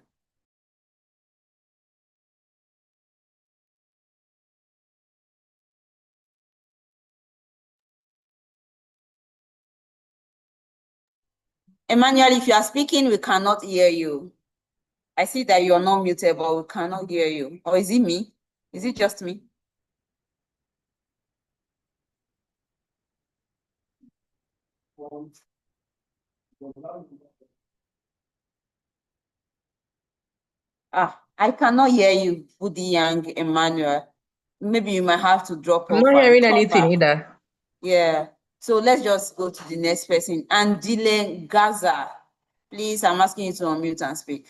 Emmanuel, if you are speaking, we cannot hear you. I see that you are not muted, but we cannot hear you. Or is it me? Is it just me? I cannot hear you, Budi Yang Emmanuel. Maybe you might have to drop I'm off not and hearing come anything back. either. Yeah. So let's just go to the next person. Andile Gaza. Please, I'm asking you to unmute and speak.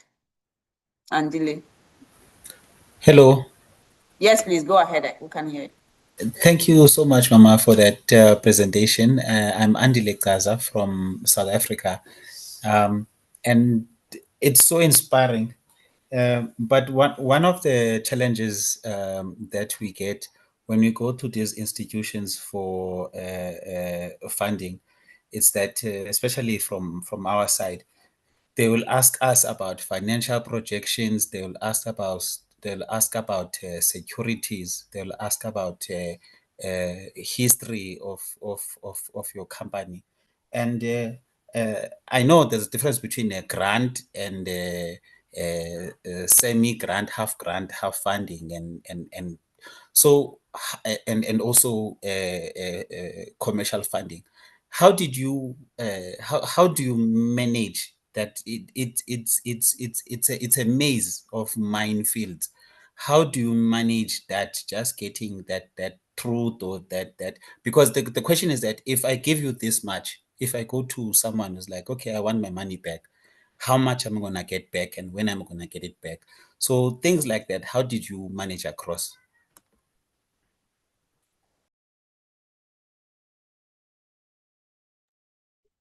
Andile. Hello. Yes, please go ahead. We can hear you. Thank you so much, Mama, for that presentation. I'm Andile Gaza from South Africa. And it's so inspiring. But one of the challenges that we get when we go to these institutions for funding is that, especially from our side, they will ask us about financial projections. They'll ask about securities. They'll ask about history of your company, and I know there's a difference between a grant and semi-grant, half grant, half funding, and so and also commercial funding. How did you how do you manage that? It's a maze of minefields. How do you manage that, just getting that truth, or that because the question is that if I give you this much, if I go to someone who's like, okay, I want my money back, how much am I gonna get back and when am I gonna get it back? So things like that, how did you manage across?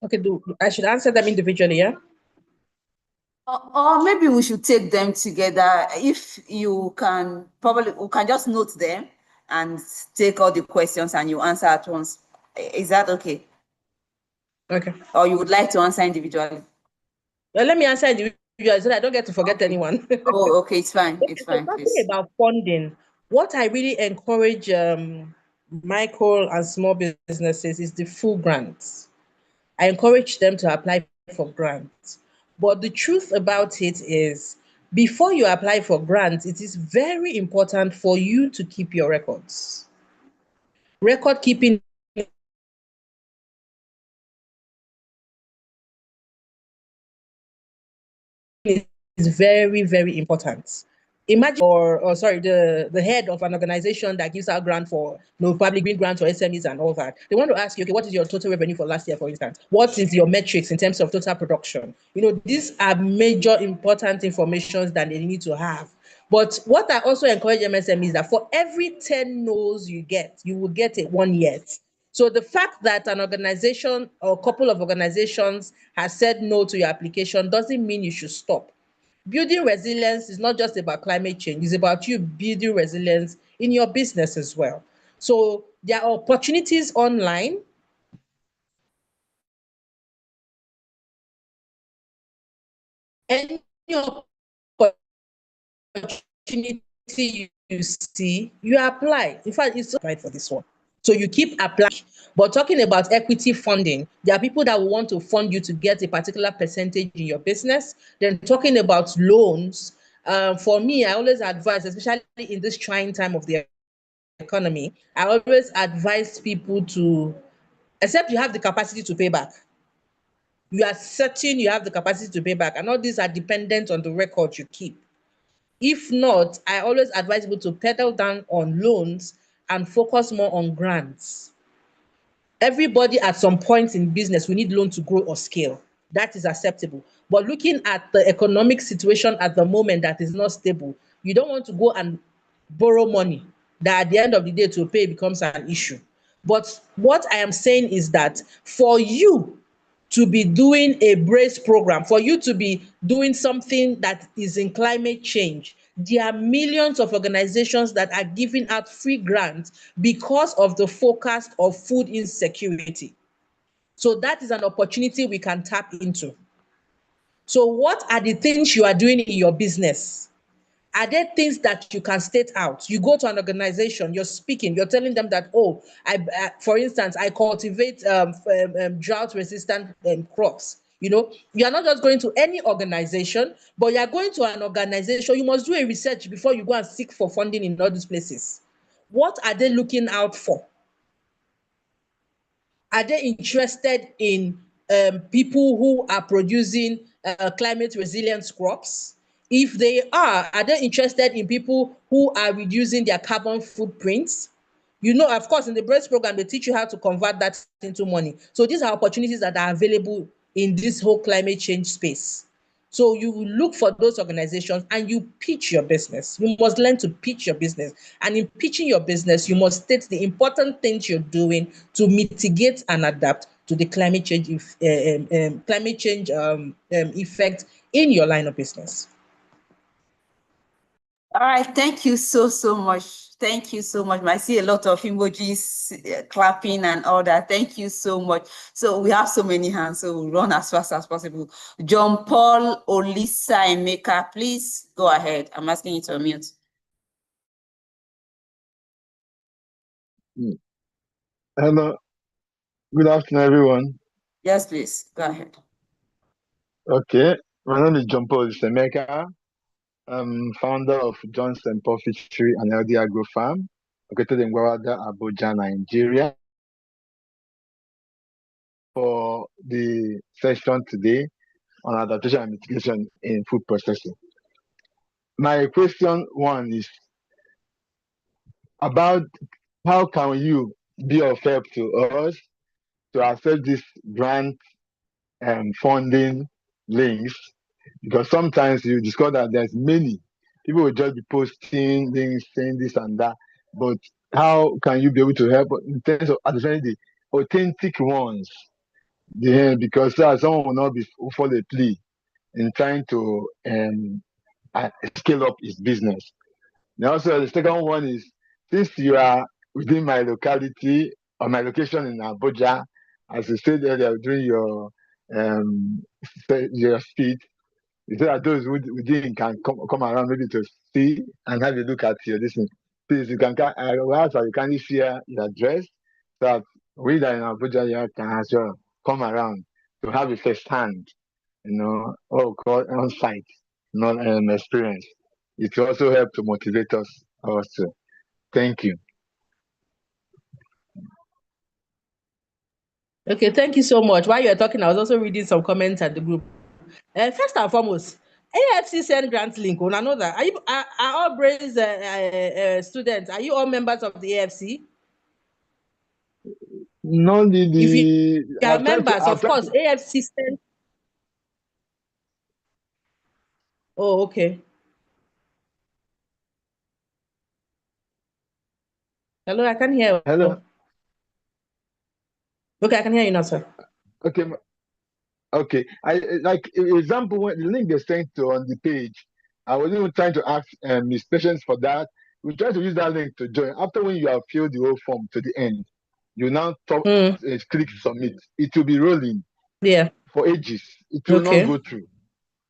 Okay, I should answer them individually, yeah? Or maybe we should take them together. If you can, probably we can just note them and take all the questions and you answer at once. Is that okay? Okay. Or you would like to answer individually? Well, let me answer individually so that I don't get to forget anyone. Oh, okay, it's fine. It's So fine, talking please. about funding, what I really encourage micro and small businesses is the full grants. I encourage them to apply for grants. But the truth about it is, before you apply for grants, it is very important for you to keep your records. Record keeping is very, very important. Imagine, or sorry, the head of an organization that gives out grant for public green grants or SMEs and all that. They want to ask you, okay, what is your total revenue for last year, for instance? What is your metrics in terms of total production? These are major important information that they need to have. But what I also encourage MSMEs is that for every 10 no's you get, you will get a 1 yes. So the fact that an organization or a couple of organizations has said no to your application doesn't mean you should stop. Building resilience is not just about climate change, it's about you building resilience in your business as well. So there are opportunities online. Any opportunity you see, you apply. In fact, it's applied for this one. So you keep applying. But talking about equity funding, there are people that will want to fund you to get a particular percentage in your business. Then talking about loans, for me, I always advise, especially in this trying time of the economy, I always advise people to, except you have the capacity to pay back. You are certain you have the capacity to pay back, and all these are dependent on the record you keep. If not, I always advise people to pedal down on loans and focus more on grants. Everybody at some point in business, we need loan to grow or scale. that is acceptable. But looking at the economic situation at the moment that is not stable, you don't want to go and borrow money that at the end of the day to pay becomes an issue. But what I am saying is that for you to be doing a BRACE program, for you to be doing something that is in climate change, there are millions of organizations that are giving out free grants because of the focus of food insecurity. So that is an opportunity we can tap into. So what are the things you are doing in your business? Are there things that you can state out? You go to an organization, you're speaking, you're telling them that, oh, for instance, I cultivate drought-resistant crops. You know, you are not just going to any organization, but you are going to an organization. You must do a research before you go and seek for funding in all these places. What are they looking out for? Are they interested in people who are producing climate resilient crops? If they are they interested in people who are reducing their carbon footprints? You know, of course, in the BRACE program, they teach you how to convert that into money. So these are opportunities that are available in this whole climate change space. So you look for those organizations and you pitch your business. You must learn to pitch your business. And in pitching your business, you must state the important things you're doing to mitigate and adapt to the climate change effect in your line of business. All right, thank you so much. Thank you so much. I see a lot of emojis, clapping and all that. Thank you so much. So we have so many hands, so we'll run as fast as possible. John Paul Olisa Emeka, please go ahead. I'm asking you to unmute. Hello. Good afternoon, everyone. Yes, please. Go ahead. Okay. My name is John Paul Olisa Emeka. I'm founder of Johnson Paul Fishery and LD Agro Farm, located in Gwawada, Abuja, Nigeria. For the session today on adaptation and mitigation in food processing. My question one is about how can you be of help to us to access this grant funding links, because sometimes you discover that there's many people will just be posting things saying this and that, but how can you be able to help in terms of understanding the authentic ones? Yeah, because someone will not be for the plea in trying to scale up his business. Now, also the second one is, since you are within my locality or my location in Abuja, as you said earlier during your speech, you said that those who within can come around maybe to see and have a look at your listening. Please, you can you kindly share your address so that we that in Abuja you can as well come around to have a first hand, or on site, experience. It will also help to motivate us also. Thank you. Okay, thank you so much. While you're talking, I was also reading some comments at the group. First and foremost, AFC send grant link. I know that. Are all BRACE students? Are you all members of the AFC? No, if you are members, of course, AFC send. Oh, okay. Hello, I can hear you. Hello. Okay, I can hear you now, sir. Okay. I like example when the link they sent to on the page. I was even trying to ask Ms. Patience for that. We try to use that link to join. After when you have filled the whole form to the end, you now click submit. It will be rolling. Yeah. For ages. It will not go through.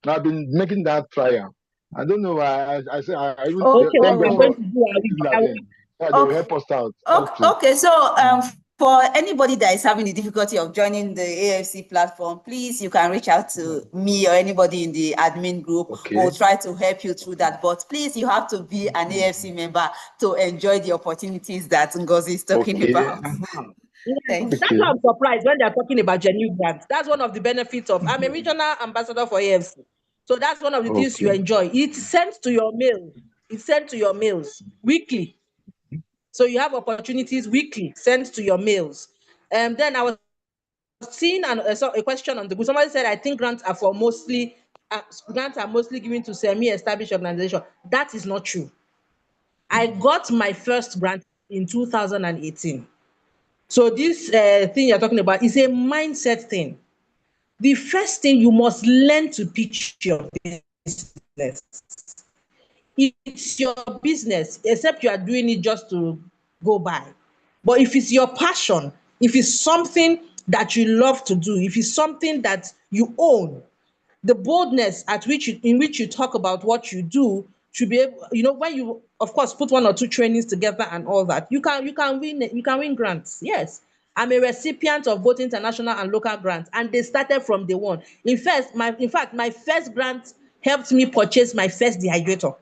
I've been making that trial. I don't know why. I say I even what we're going to do, they will help us out. Okay, so for anybody that is having the difficulty of joining the AFC platform, please, you can reach out to me or anybody in the admin group. We'll try to help you through that. But please, you have to be an AFC member to enjoy the opportunities that Ngozi is talking about. That's why I'm surprised when they're talking about genuine grants. That's one of the benefits of, I'm a regional ambassador for AFC. So that's one of the things you enjoy. It's sent to your mail. It's sent to your mails weekly. So you have opportunities weekly sent to your mails. Then I was seeing a question on the Google. Somebody said, I think grants are mostly given to semi-established organizations. That is not true. I got my first grant in 2018. So this thing you're talking about is a mindset thing. The first thing, you must learn to pitch your business. It's your business, except you are doing it just to go by. But if it's your passion, if it's something that you love to do, if it's something that you own, the boldness in which you talk about what you do should be able, when you, of course, put 1 or 2 trainings together and all that, you can win grants. Yes. I'm a recipient of both international and local grants, and they started from day one. In fact, my first grant helped me purchase my first dehydrator.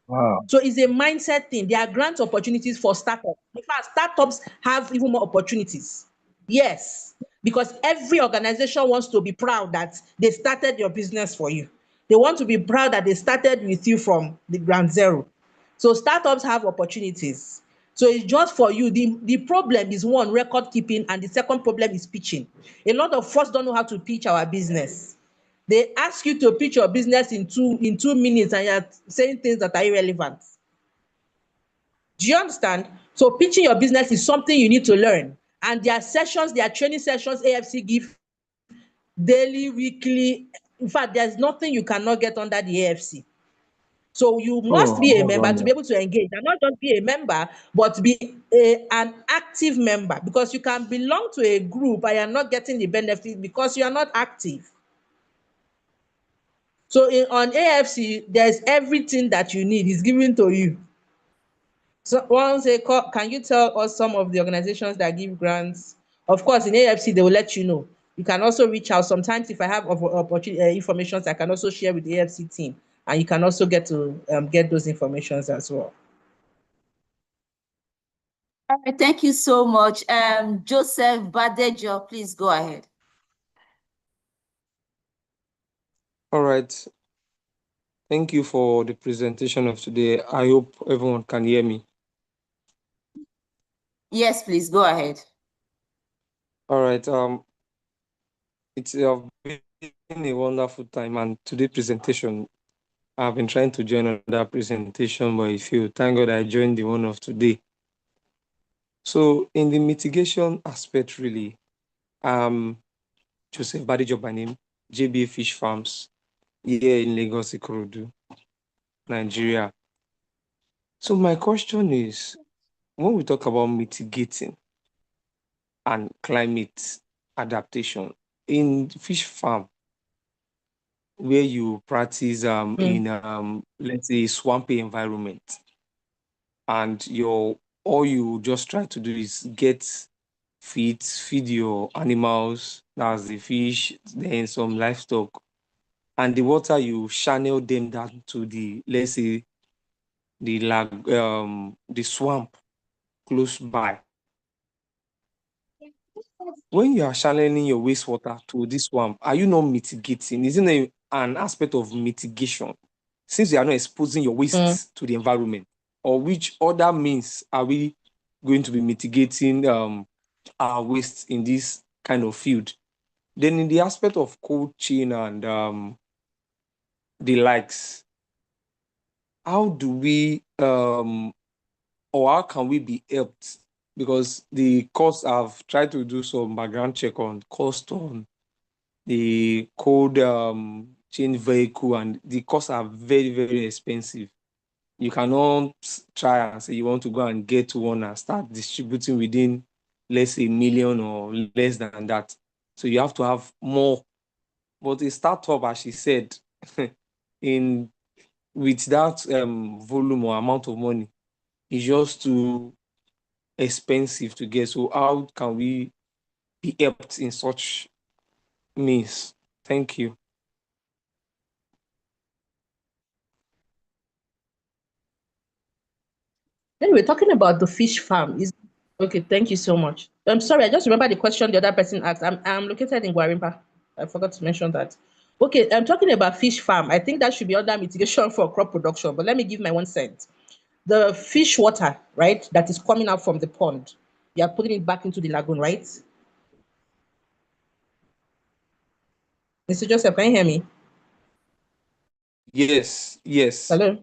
Wow. So it's a mindset thing. There are grant opportunities for startups. In fact, startups have even more opportunities. Yes, because every organization wants to be proud that they started your business for you. They want to be proud that they started with you from the ground zero. So startups have opportunities. So it's just for you. The problem is, one, record keeping, and the second problem is pitching. A lot of us don't know how to pitch our business. They ask you to pitch your business in 2 minutes, and you're saying things that are irrelevant. Do you understand? So pitching your business is something you need to learn. And there are training sessions AFC give daily, weekly. In fact, there's nothing you cannot get under the AFC. So you must be a member to be able to engage, and not just be a member, but be an active member, because you can belong to a group and you're not getting the benefit because you are not active. So on AFC, there's everything that you need is given to you. So one say, can you tell us some of the organizations that give grants? Of course, in AFC, they will let you know. You can also reach out. Sometimes if I have information, I can also share with the AFC team, and you can also get to get those informations as well. All right, thank you so much. Joseph Badejo, please go ahead. All right. Thank you for the presentation of today. I hope everyone can hear me. Yes, please go ahead. All right. It's been a wonderful time, and today's presentation, I've been trying to join another presentation, but thank God I joined the one of today. So in the mitigation aspect, really, Joseph Badejo by name, JBA Fish Farms, here in Lagos, Ikorodu, Nigeria. So my question is, when we talk about mitigating and climate adaptation in fish farm, where you practice in let's say swampy environment, and all you just try to do is feed your animals, that's the fish, then some livestock, and the water you channel them down to the, let's say, the swamp close by. When you are channeling your wastewater to this swamp, are you not mitigating? Isn't it an aspect of mitigation, since you are not exposing your wastes to the environment? Or which other means are we going to be mitigating our waste in this kind of field? Then in the aspect of cold chain and the likes, how do we or how can we be helped? Because the cost, I've tried to do some background check on cost on the cold chain vehicle, and the costs are very, very expensive. You cannot try and say you want to go and get one and start distributing within, let's say, 1 million or less than that. So you have to have more. But a startup, as she said, with that volume or amount of money, is just too expensive to get. So how can we be helped in such means? Thank you. Anyway, talking about the fish farm is okay. Thank you so much. I'm sorry, I just remember the question the other person asked. I'm located in Guarimpa. I forgot to mention that. Okay, I'm talking about fish farm. I think that should be under mitigation for crop production. But let me give my 1 cent. The fish water, right, that is coming out from the pond, you are putting it back into the lagoon, right? Mr. Joseph, can you hear me? Yes, yes. Hello?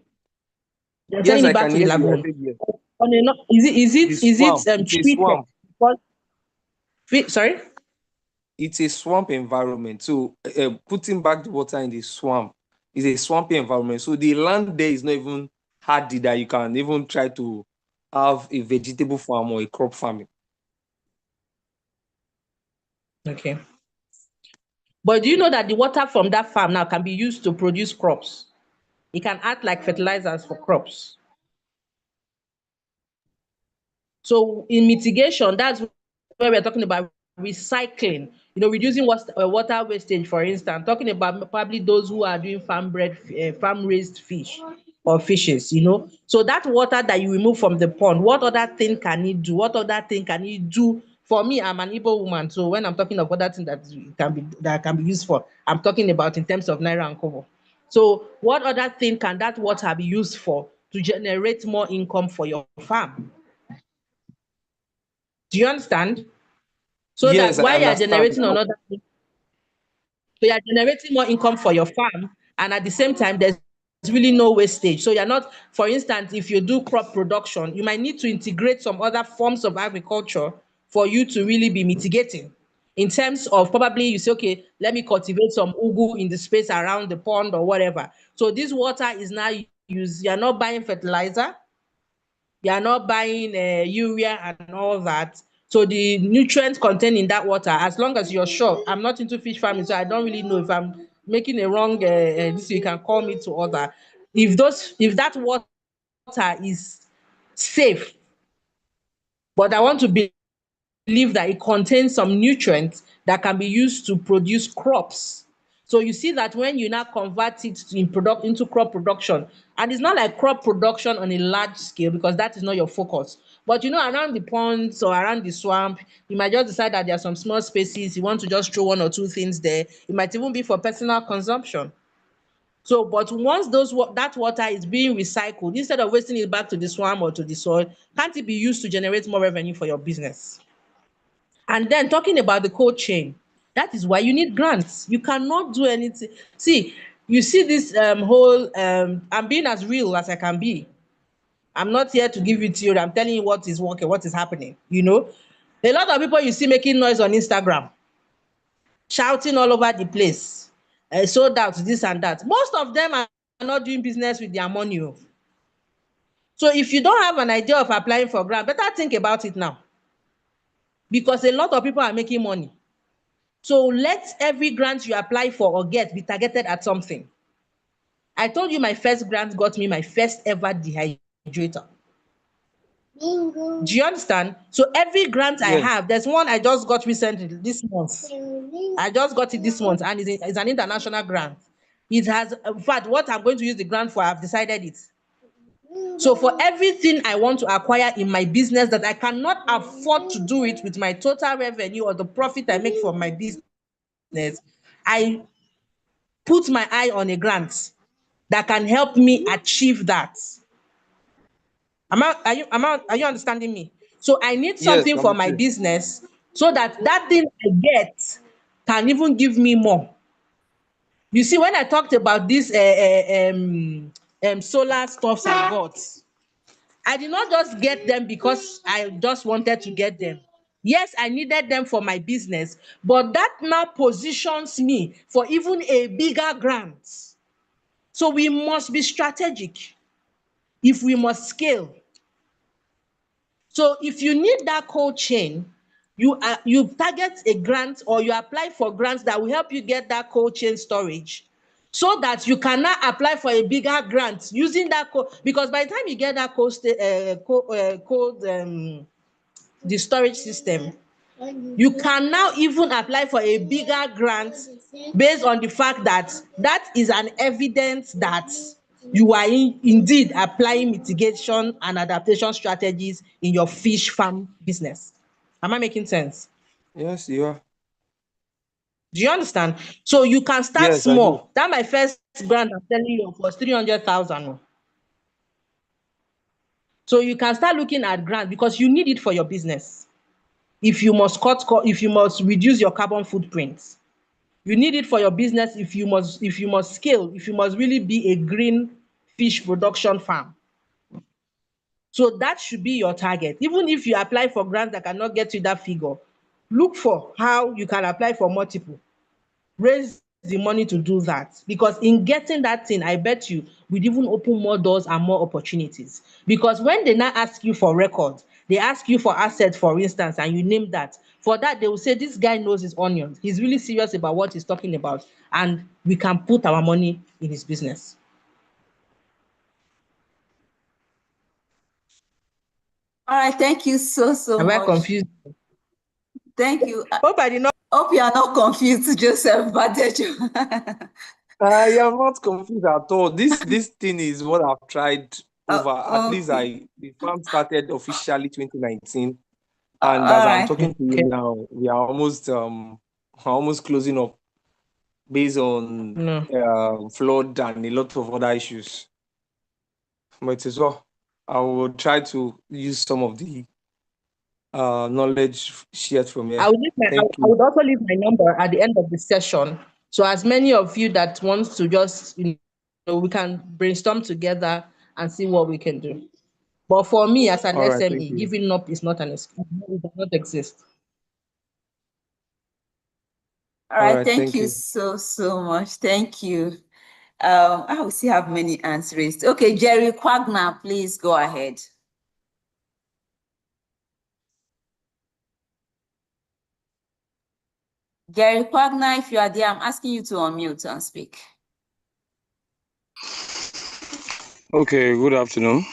You're Yes, sending it I back can to the hear you. I lagoon. said yes. The Is swamp. it It's a treated? swamp. Sorry? It's a swamp environment. So putting back the water in the swamp is a swampy environment. So the land there is not even hardy that you can even try to have a vegetable farm or a crop farming. Okay. But do you know that the water from that farm now can be used to produce crops? It can act like fertilizers for crops. So in mitigation, that's where we're talking about recycling, reducing water wastage, for instance, talking about probably those who are doing farm raised fish or fishes, So that water that you remove from the pond, what other thing can it do? What other thing can it do? For me, I'm an Igbo woman, so when I'm talking of other things that can be used for, I'm talking about in terms of naira and kobo. So what other thing can that water be used for to generate more income for your farm? Do you understand? So that Yes, I while you are understand. generating another, so you are generating more income for your farm, and at the same time, there's really no wastage. So you're not, for instance, if you do crop production, you might need to integrate some other forms of agriculture for you to really be mitigating. In terms of probably you say, okay, let me cultivate some ugu in the space around the pond or whatever. So this water is now used, you're not buying fertilizer, you are not buying urea and all that. So the nutrients contained in that water, as long as you're sure, I'm not into fish farming, so I don't really know if I'm making a wrong, this you can call me to order. If that water is safe, but I want to believe that it contains some nutrients that can be used to produce crops. So you see that when you now convert it into crop production, and it's not like crop production on a large scale because that is not your focus. But around the ponds or around the swamp, you might just decide that there are some small spaces, you want to just throw one or two things there. It might even be for personal consumption. So, but once that water is being recycled, instead of wasting it back to the swamp or to the soil, can't it be used to generate more revenue for your business? And then talking about the cold chain, that is why you need grants. You cannot do anything. See, you see this whole, I'm being as real as I can be. I'm not here to give you theory. I'm telling you what is working, what is happening. A lot of people you see making noise on Instagram, shouting all over the place, sold out this and that. Most of them are not doing business with their money. So if you don't have an idea of applying for grant, better think about it now. Because a lot of people are making money. So let every grant you apply for or get be targeted at something. I told you my first grant got me my first ever dehydrator. Bingo. Do you understand? So every grant I Yes. have, there's one I just got recently this month. I just got it this month, and it's an international grant. It has, in fact, what I'm going to use the grant for, I've decided it. So for everything I want to acquire in my business that I cannot afford to do it with my total revenue or the profit I make from my business, I put my eye on a grant that can help me achieve that. Are you understanding me? So I need Yes, something I'm for with my you. business so that that thing I get can even give me more. You see, when I talked about this solar stuffs I got, I did not just get them because I just wanted to get them. Yes, I needed them for my business, but that now positions me for even a bigger grant. So we must be strategic if we must scale. So if you need that cold chain, you target a grant or you apply for grants that will help you get that cold chain storage so that you can now apply for a bigger grant using that code, because by the time you get that the storage system, you can now even apply for a bigger grant based on the fact that that is an evidence that you are indeed applying mitigation and adaptation strategies in your fish farm business. Am I making sense? Yes, you are. Do you understand? So you can start Yes, I do. small. That my first grant I'm telling you of was 300,000. So you can start looking at grant because you need it for your business. If you must reduce your carbon footprint. You need it for your business if you must scale, if you must really be a green fish production farm. So that should be your target. Even if you apply for grants that cannot get you that figure, look for how you can apply for multiple. Raise the money to do that, because in getting that thing, I bet you would even open more doors and more opportunities. Because when they now ask you for records, they ask you for assets, for instance, and you name that. For that, they will say, this guy knows his onions. He's really serious about what he's talking about, and we can put our money in his business. All right, thank you so Am I much. confused? Thank you. Hope I did not. Hope you are not confused, Joseph Badejo. I am not confused at all. This thing is what I've tried over. At least the farm started officially 2019, and as I'm talking to you now, we are almost closing up based on flood and a lot of other issues. But as well, I will try to use some of the knowledge shared from here. I would also leave my number at the end of the session. So as many of you that wants to just, we can brainstorm together and see what we can do. But for me, as an SME, giving up is not an excuse. It does not exist. All right, thank you so much. Thank you. I will see how many answers. Okay, Jerry Quagner, please go ahead. Jerry Quagner, if you are there, I'm asking you to unmute and speak. Okay, good afternoon.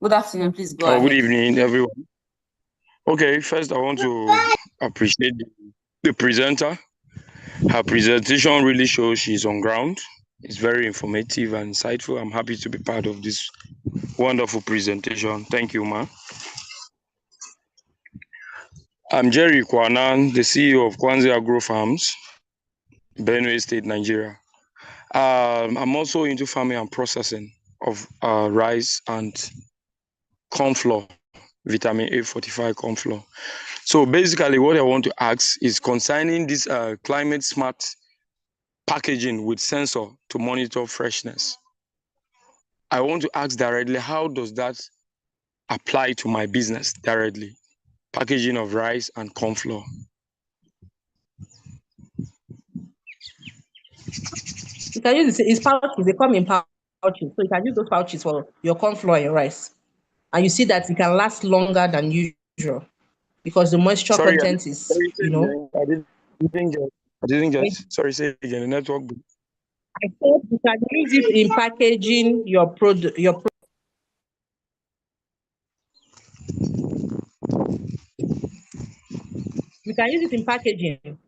Good afternoon, please go ahead. Good evening, everyone. Okay, first I want to appreciate the presenter. Her presentation really shows she's on ground. It's very informative and insightful. I'm happy to be part of this wonderful presentation. Thank you, ma. I'm Jerry Kwanan, the CEO of Kwanzi Agro Farms, Benue State, Nigeria. I'm also into farming and processing of rice and corn flour, vitamin A fortified corn flour. So basically what I want to ask is concerning this climate smart packaging with sensor to monitor freshness. I want to ask directly, how does that apply to my business directly? Packaging of rice and corn flour. You can use it's pouches, they come in pouches. So you can use those pouches for your corn flour and rice. And you see that it can last longer than usual because the moisture content is, I didn't get. Sorry, say it again. The network. I said you can use it in packaging your product. You can use it in packaging.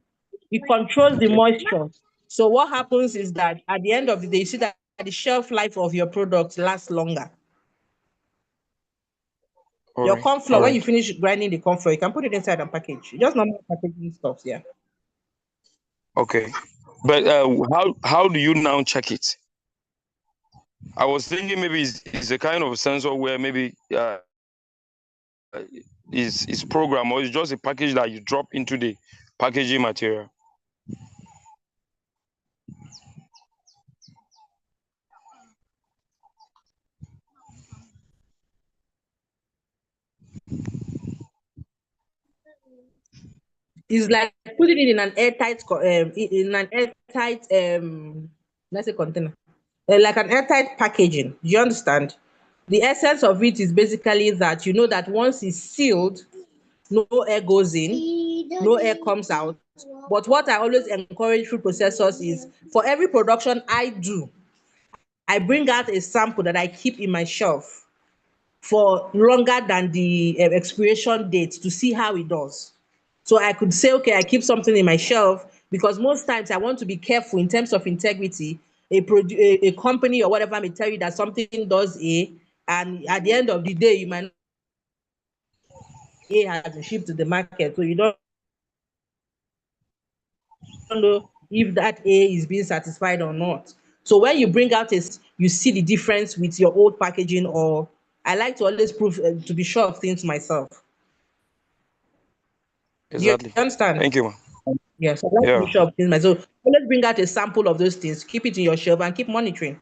It controls the moisture. So what happens is that at the end of the day, you see that the shelf life of your product lasts longer. Your corn flour, when you finish grinding the corn flour, you can put it inside and package. Just normal packaging stuff, yeah. Okay, but how do you now check it? I was thinking maybe it's a kind of sensor where maybe it's programmed, or it's just a package that you drop into the packaging material. It's like putting it in an airtight let's say container, like an airtight packaging. Do you understand? The essence of it is basically that you know that once it's sealed, no air goes in, no air comes out. But what I always encourage food processors is, for every production I do, I bring out a sample that I keep in my shelf for longer than the expiration date to see how it does. So I could say, okay, I keep something in my shelf because most times I want to be careful in terms of integrity. A company or whatever may tell you that something does A, and at the end of the day, you might not A has been shipped to the market, so you don't know if that A is being satisfied or not. So when you bring out you see the difference with your old packaging, or I like to always prove to be sure of things myself. Exactly. Do you understand? Thank you, ma. Yes, I'd like to Yeah. be sure of things. So always bring out a sample of those things, keep it in your shelf and keep monitoring.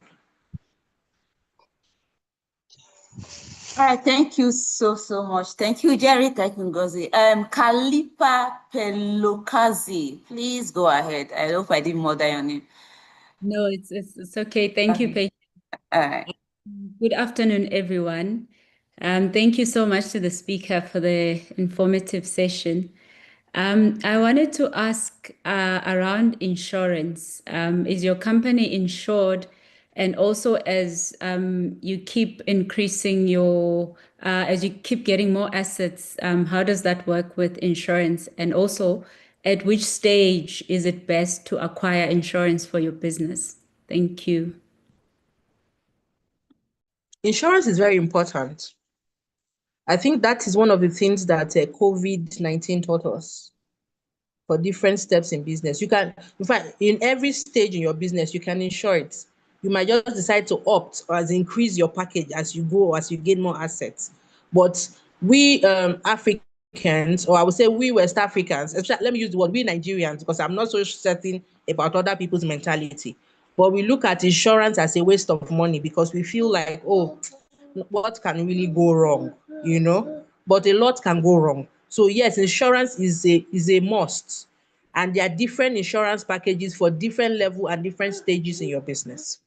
All right, thank you so much. Thank you, Jerry. Thank you, Ngozi. Kalipa Pelokazi, please go ahead. I hope I didn't murder your name. No, it's okay. Thank you, Okay. Patience. Good afternoon, everyone. Thank you so much to the speaker for the informative session. I wanted to ask around insurance. Is your company insured? And also, as you keep increasing as you keep getting more assets, how does that work with insurance? And also, at which stage is it best to acquire insurance for your business? Thank you. Insurance is very important. I think that is one of the things that COVID-19 taught us for different steps in business. You can, in fact, in every stage in your business, you can insure it. You might just decide to opt or as increase your package as you go, as you gain more assets. But we Africans, or I would say we West Africans, let me use the word we Nigerians, because I'm not so certain about other people's mentality. But we look at insurance as a waste of money because we feel like, oh, what can really go wrong, you know? But a lot can go wrong. So yes, insurance is a must. And there are different insurance packages for different level and different stages in your business.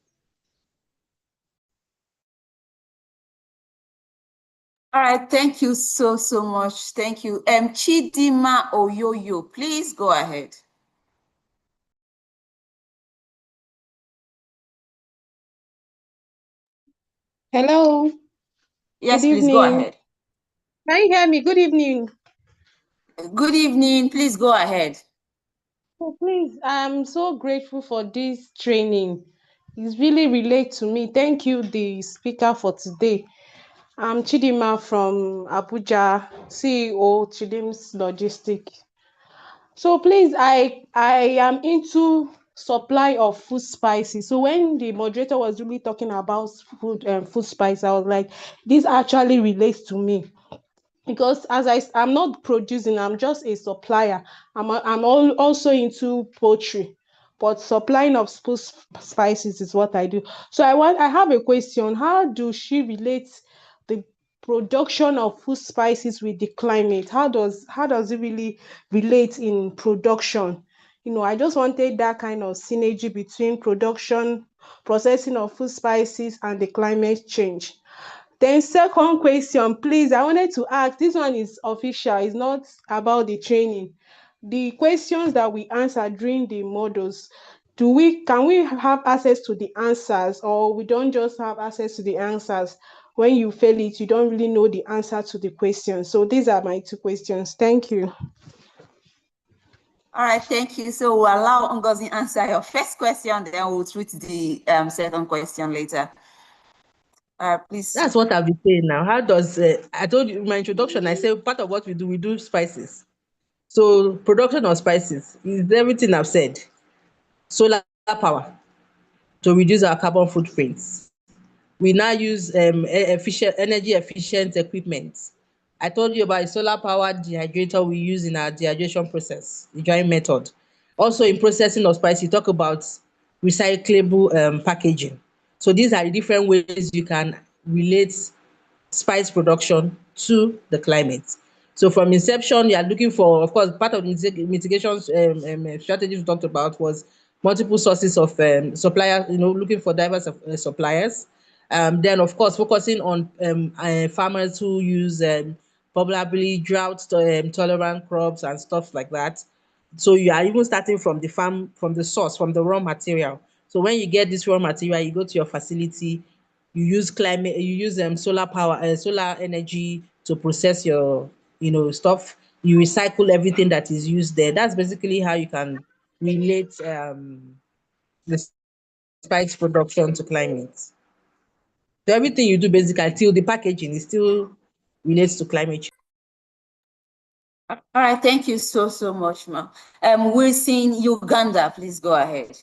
All right, thank you so much. Thank you. Chidima Oyoyo, please go ahead. Hello. Yes, Good please go evening. ahead. Can you hear me? Good evening. Good evening. Please go ahead. So please, I'm so grateful for this training. It's really relate to me. Thank you, the speaker, for today. I'm Chidima from Abuja, CEO Chidim's Logistics. So please, I am into supply of food spices. So when the moderator was really talking about food spice, I was like, this actually relates to me. Because I'm not producing, I'm just a supplier. I'm also into poultry, but supplying of spices is what I do. So I have a question. How do she relate the production of food spices with the climate? How does it really relate in production? I just wanted that kind of synergy between production, processing of food spices, and the climate change. Then second question, please, I wanted to ask, this one is official, it's not about the training. The questions that we answer during the models, can we have access to the answers, or we don't just have access to the answers? When you fail it, you don't really know the answer to the question. So these are my two questions. Thank you. All right, thank you. So we'll allow Ngozi answer your first question, then we'll treat the second question later. Please. That's what I'll be saying now. How does I told you in my introduction, I said part of what we do spices. So production of spices is everything I've said. Solar power to reduce our carbon footprints. We now use energy efficient equipment. I told you about a solar powered dehydrator we use in our dehydration process, the drying method. Also in processing of spice, you talk about recyclable packaging. So these are the different ways you can relate spice production to the climate. So from inception, you are looking for, of course, part of the mitigation strategies we talked about was multiple sources of suppliers, looking for diverse suppliers. Then, of course, focusing on farmers who use probably drought tolerant crops and stuff like that. So you are even starting from the farm, from the source, from the raw material. So when you get this raw material, you go to your facility, you use solar power, solar energy to process your, stuff. You recycle everything that is used there. That's basically how you can relate the spice production to climate. So everything you do basically till the packaging is still relates to climate change. All right, thank you so much, ma'am. We're seeing Uganda. Please go ahead.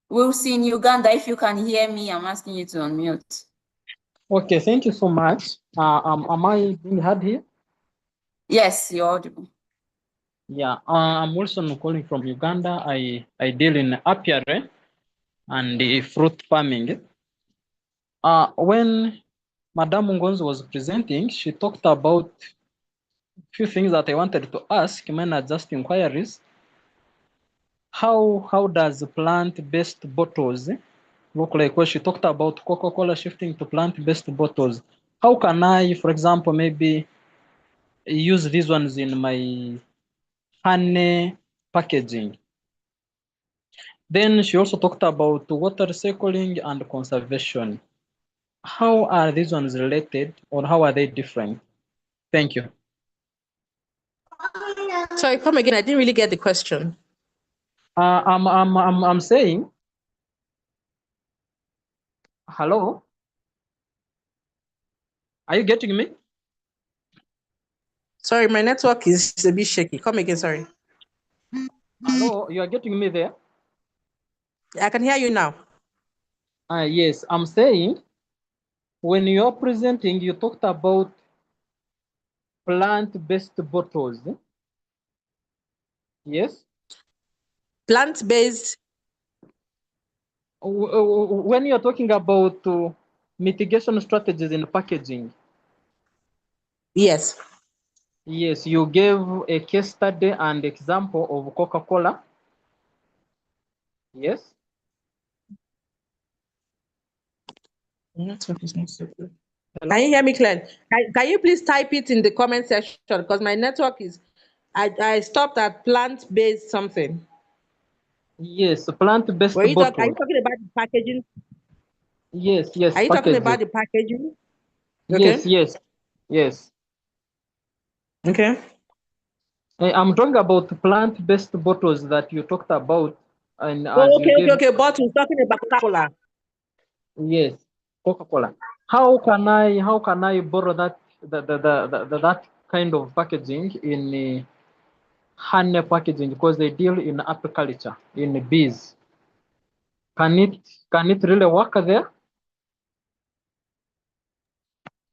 We'll see in Uganda. If you can hear me, I'm asking you to unmute. Okay, thank you so much. Am I being heard here? Yes, you're audible. Yeah, I'm Wilson calling from Uganda. I deal in apiary and fruit farming. When Madame Ngonzo was presenting, she talked about a few things that I wanted to ask. Mine are just inquiries. How does plant-based bottles look like? Well, she talked about Coca-Cola shifting to plant-based bottles. How can I, for example, maybe use these ones in my honey packaging? Then she also talked about water recycling and conservation. How are these ones related, or how are they different? Thank you. Sorry, come again. I didn't really get the question. I'm saying, hello? Are you getting me? Sorry, my network is a bit shaky. Come again, sorry. Hello, you are getting me there? I can hear you now. Yes, I'm saying, when you're presenting, you talked about plant-based bottles. Yes? Plant-based. When you're talking about mitigation strategies in packaging. Yes. Yes, you gave a case study and example of Coca-Cola. Yes. Network is not so good. Can you hear me clearly? Can you please type it in the comment section, because my network is, I stopped at plant-based something. Yes, plant-based Are you bottle. talking about the packaging? Yes, Are you talking packaging. about the packaging? Yes, Okay. yes. Okay. I'm talking about plant-based bottles that you talked about, and as Oh, you okay, gave. bottles, talking about Coca-Cola. Yes, Coca-Cola. How can I borrow that kind of packaging in honey packaging, because they deal in apiculture, in bees? Can it really work there?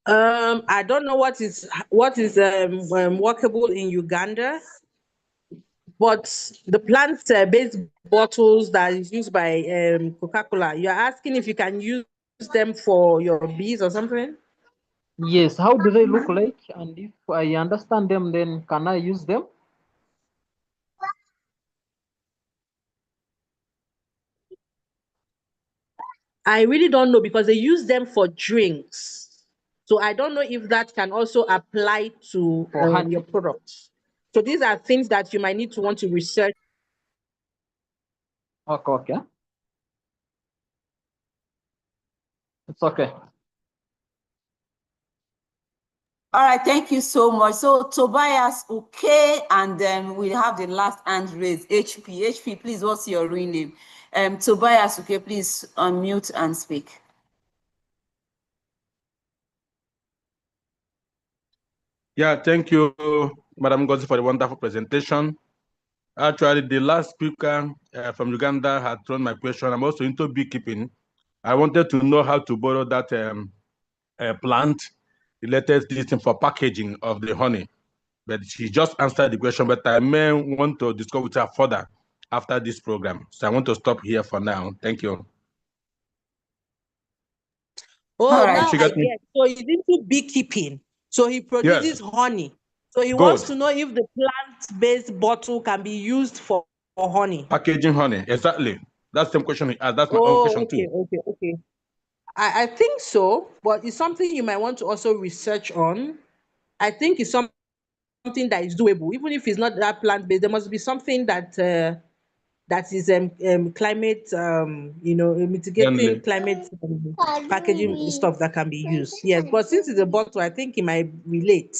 I don't know what is workable in Uganda, but the plant-based bottles that is used by Coca-Cola, you're asking if you can use them for your bees or something? Yes. How do they look like? And if I understand them, then can I use them? I really don't know, because they use them for drinks. So I don't know if that can also apply to your products. So these are things that you might need to want to research. Okay. It's okay. All right, thank you so much. So Tobias, okay, and then we have the last hand raised, HP. HP, please, what's your real name? Tobias, okay, please unmute and speak. Yeah, thank you, Madam Ngozi, for the wonderful presentation. Actually, the last speaker from Uganda had thrown my question. I'm also into beekeeping. I wanted to know how to borrow that plant-related system for packaging of the honey. But she just answered the question, but I may want to discuss with her further after this program. So I want to stop here for now. Thank you. Oh, right. now I get. So he's into beekeeping. So he produces honey. So he wants to know if the plant-based bottle can be used for honey. Packaging honey, exactly. That's the same question he asked. That's my own question too. Okay. I think so, but it's something you might want to also research on. I think it's something that is doable, even if it's not that plant-based. There must be something that that is climate, mitigating climate packaging stuff that can be used. Yes, but since it's a bottle, I think it might relate.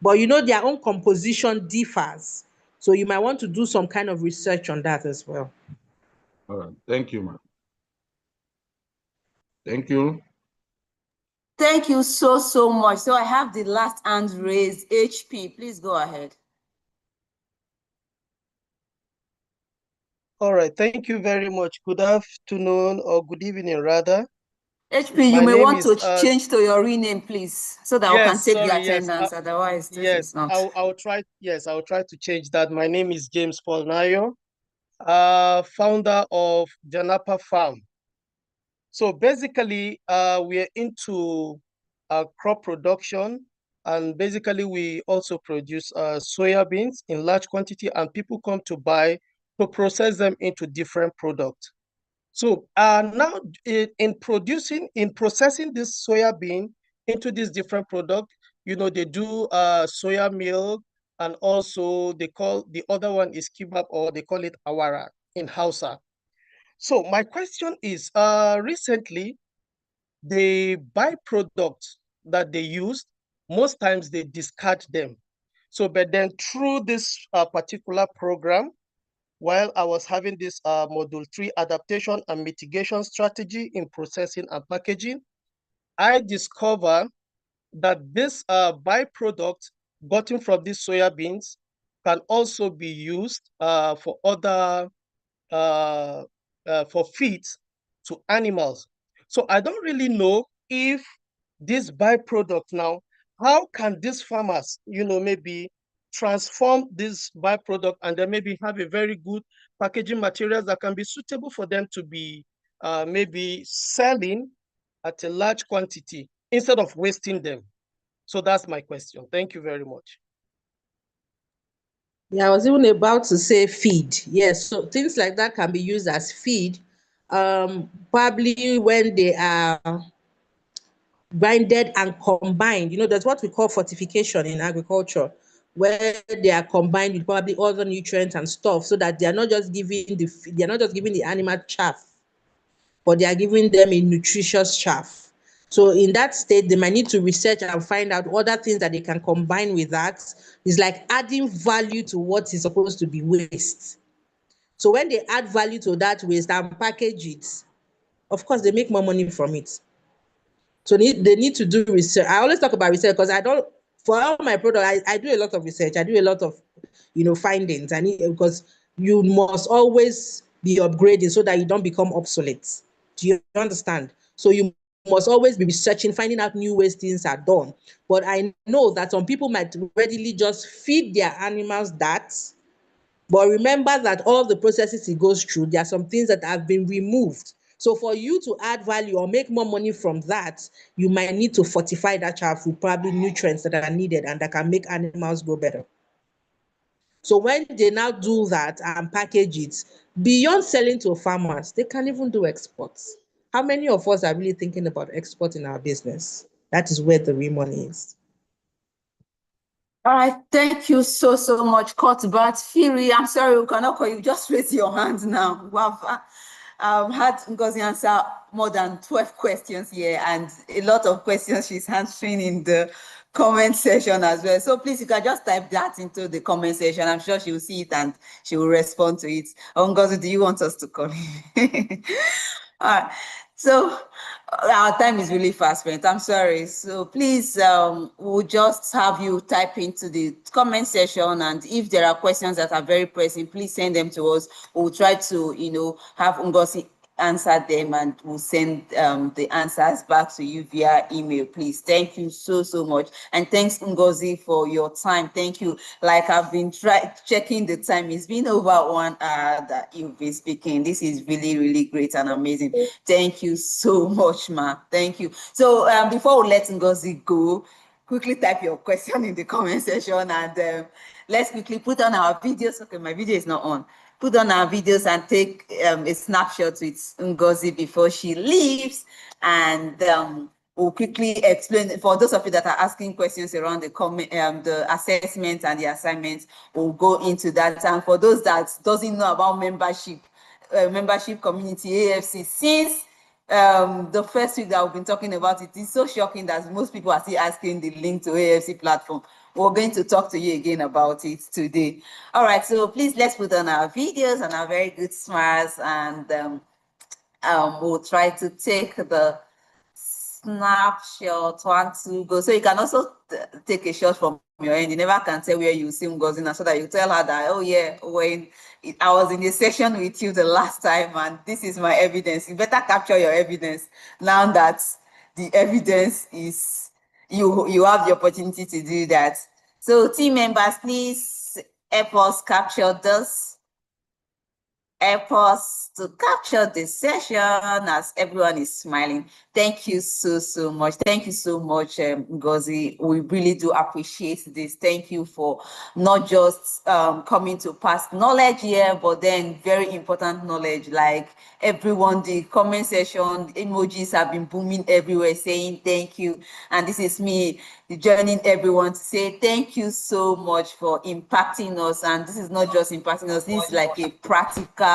But their own composition differs, so you might want to do some kind of research on that as well. All right, thank you, ma'am. Thank you. Thank you so much. So I have the last hand raised, HP. Please go ahead. All right, thank you very much. Good afternoon, or good evening rather. HP, you My may name want to is change to your rename, please, so that we can yes, take the sorry, yes. attendance. Otherwise, this is Yes, not. I'll try. Yes, I'll try to change that. My name is James Paul Nayo, founder of Janapa Farm. So basically, we are into crop production, and basically we also produce soya beans in large quantity, and people come to buy to process them into different products. So now in processing this soya bean into this different product, you know, they do soya milk, and also they call the other one is kebab, or they call it awara in Hausa. So my question is, recently, the byproducts that they use, most times they discard them. So, but then through this particular program, while I was having this Module 3 adaptation and mitigation strategy in processing and packaging, I discovered that this byproduct gotten from these soya beans can also be used for other for feed to animals. So I don't really know if this byproduct now, how can these farmers, you know, maybe transform this byproduct and then maybe have a very good packaging materials that can be suitable for them to be maybe selling at a large quantity instead of wasting them. So that's my question. Thank you very much. Yeah, I was even about to say feed. Yes, so things like that can be used as feed, probably when they are grinded and combined. You know, that's what we call fortification in agriculture, where they are combined with probably other nutrients and stuff, so that they are not just giving the animal chaff, but they are giving them a nutritious chaff. So in that state, they might need to research and find out other things that they can combine with that. It's like adding value to what is supposed to be waste. So when they add value to that waste and package it, of course, they make more money from it. So they need to do research. I always talk about research because for all my product, I do a lot of research. I do a lot of, findings. Because you must always be upgrading so that you don't become obsolete. Do you understand? So you must always be researching, finding out new ways things are done. But I know that some people might readily just feed their animals that. But remember that all the processes it goes through, there are some things that have been removed. So for you to add value or make more money from that, you might need to fortify that chaff with probably nutrients that are needed and that can make animals grow better. So when they now do that and package it, beyond selling to farmers, they can even do exports. How many of us are really thinking about export in our business? That is where the real money is. All right, thank you so much, Cuthbert. Firi, I'm sorry we cannot call you. Just raise your hand now. We have had Ngozi answer more than 12 questions here, and a lot of questions she's answering in the comment section as well. So please, you can just type that into the comment section. I'm sure she will see it and she will respond to it. Ngozi, do you want us to call you? All right. So our time is really fast spent. I'm sorry. So please, we'll just have you type into the comment section, and if there are questions that are very pressing, please send them to us. We'll try to, have Ngozi answer them, and we'll send the answers back to you via email. Please, thank you so much, and thanks Ngozi for your time. Thank you. Like I've been checking the time, it's been over 1 hour that you've been speaking. This is really great and amazing. Thank you so much, ma. Thank you. So before we let Ngozi go, quickly type your question in the comment section, and let's quickly put on our videos. Okay, my video is not on. Put on our videos and take a snapshot with Ngozi before she leaves, and we'll quickly explain for those of you that are asking questions around the assessment and the assignments. We'll go into that, and for those that doesn't know about membership community AFC, since the first week that we've been talking about it, is so shocking that most people are still asking the link to AFC platform. We're going to talk to you again about it today. All right, so please let's put on our videos and our very good smiles, and we'll try to take the snapshot, 1, 2, go. So you can also take a shot from your end. You never can tell where you see Ngozi, so that you tell her that, oh yeah, I was in a session with you the last time, and this is my evidence. You better capture your evidence now that the evidence is, you have the opportunity to do that. So team members, please help us capture this. Help us to capture this session as everyone is smiling. Thank you so much. Thank you so much, Ngozi. We really do appreciate this. Thank you for not just coming to pass knowledge here, but then very important knowledge. Like everyone, the comment section, emojis have been booming everywhere saying thank you. And this is me joining everyone to say thank you so much for impacting us. And this is not just impacting us, this is like a practical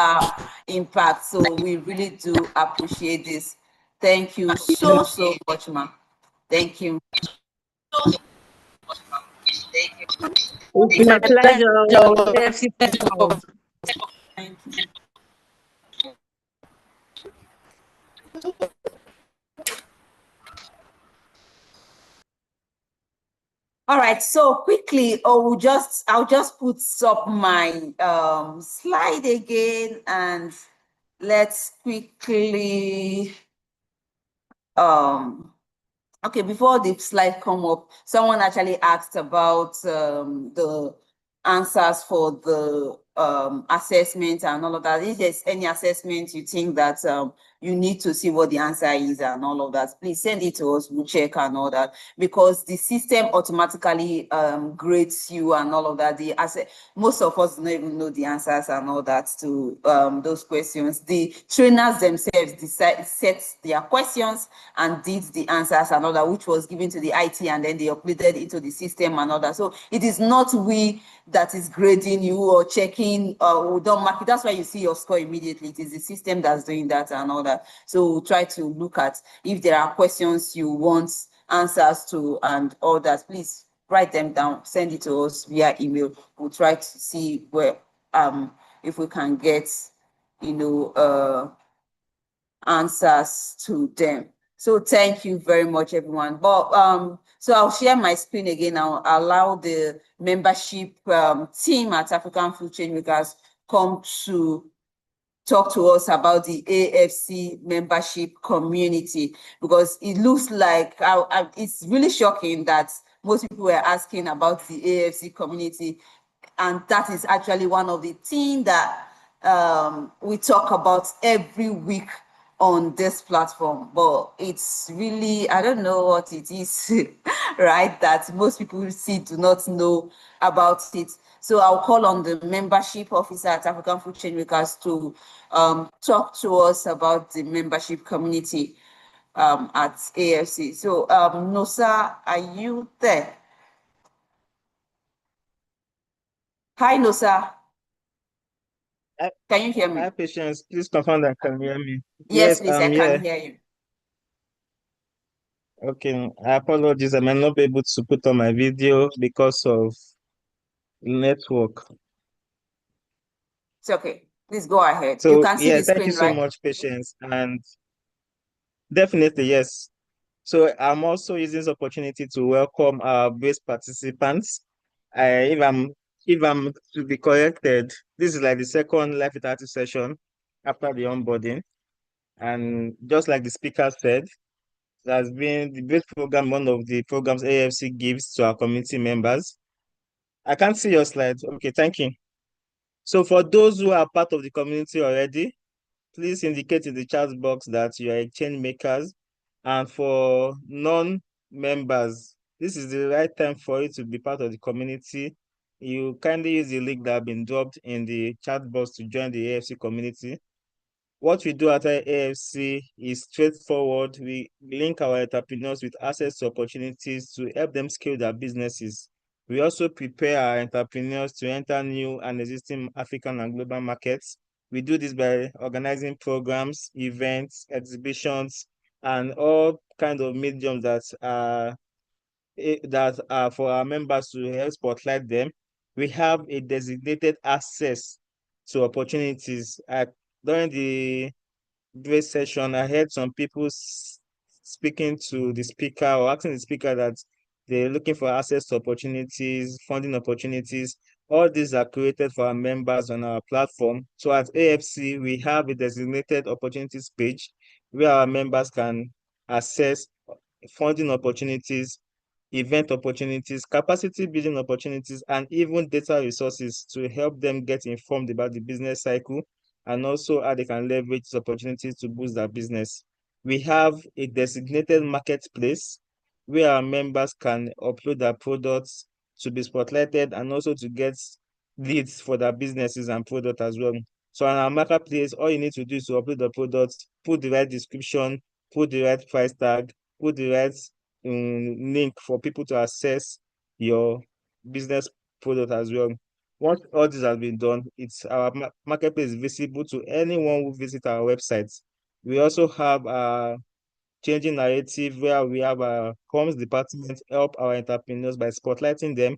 impact. So we really do appreciate this. Thank you so much, ma. Thank you. It's my pleasure. Thank you. All right, so quickly, I'll just put up my slide again, and let's quickly okay, before the slide come up, someone actually asked about the answers for the assessment and all of that. If there's any assessment you think that you need to see what the answer is and all of that, please send it to us, we'll check and all that, because the system automatically grades you and all of that. Most of us don't even know the answers and all that to those questions. The trainers themselves set their questions and did the answers and all that, which was given to the IT, and then they uploaded into the system and all that. So it is not we that is grading you or checking, we don't mark it. That's why you see your score immediately. It is the system that's doing that and all that. So we'll try to look at if there are questions you want answers to and all that. Please write them down, send it to us via email. We'll try to see where if we can get, answers to them. So thank you very much, everyone. But so I'll share my screen again. I'll allow the membership team at African Food Changemakers come to talk to us about the AFC membership community, because it looks like it's really shocking that most people were asking about the AFC community, and that is actually one of the things that we talk about every week on this platform. But it's really, I don't know what it is, right, that most people do not know about it. So I'll call on the membership officer at African Food Changemakers to talk to us about the membership community at AFC. So Nosa, are you there? Hi, Nosa. Can you hear me? Hi, Patience. Please confirm that can hear me. Yes, please, I'm I here. can hear you. Okay, I apologize. I may not be able to put on my video because of network. It's okay. Please go ahead. You So can see the thank you screen, so right? much, Patience. And definitely, yes. So I'm also using this opportunity to welcome our base participants. If I'm to be corrected, this is like the second live interactive session after the onboarding. And just like the speaker said, has been the base program, one of the programs AFC gives to our community members. I can't see your slide. Okay, thank you. So for those who are part of the community already, please indicate in the chat box that you are change makers. And for non-members, this is the right time for you to be part of the community. You kindly use the link that has been dropped in the chat box to join the AFC community. What we do at AFC is straightforward. We link our entrepreneurs with access to opportunities to help them scale their businesses. We also prepare our entrepreneurs to enter new and existing African and global markets. We do this by organizing programs, events, exhibitions, and all kinds of mediums that are for our members to help spotlight them. We have a designated access to opportunities. During the break session, I heard some people speaking to the speaker or asking the speaker that they're looking for access to opportunities, funding opportunities. All these are created for our members on our platform. So at AFC, we have a designated opportunities page where our members can access funding opportunities, event opportunities, capacity building opportunities, and even data resources to help them get informed about the business cycle and also how they can leverage these opportunities to boost their business. We have a designated marketplace where our members can upload their products to be spotlighted and also to get leads for their businesses and product as well. So on our marketplace, all you need to do is to upload the products, put the right description, put the right price tag, put the right link for people to access your business product as well. Once all this has been done, it's our marketplace visible to anyone who visits our website. We also have a changing narrative where we have a comms department help our entrepreneurs by spotlighting them,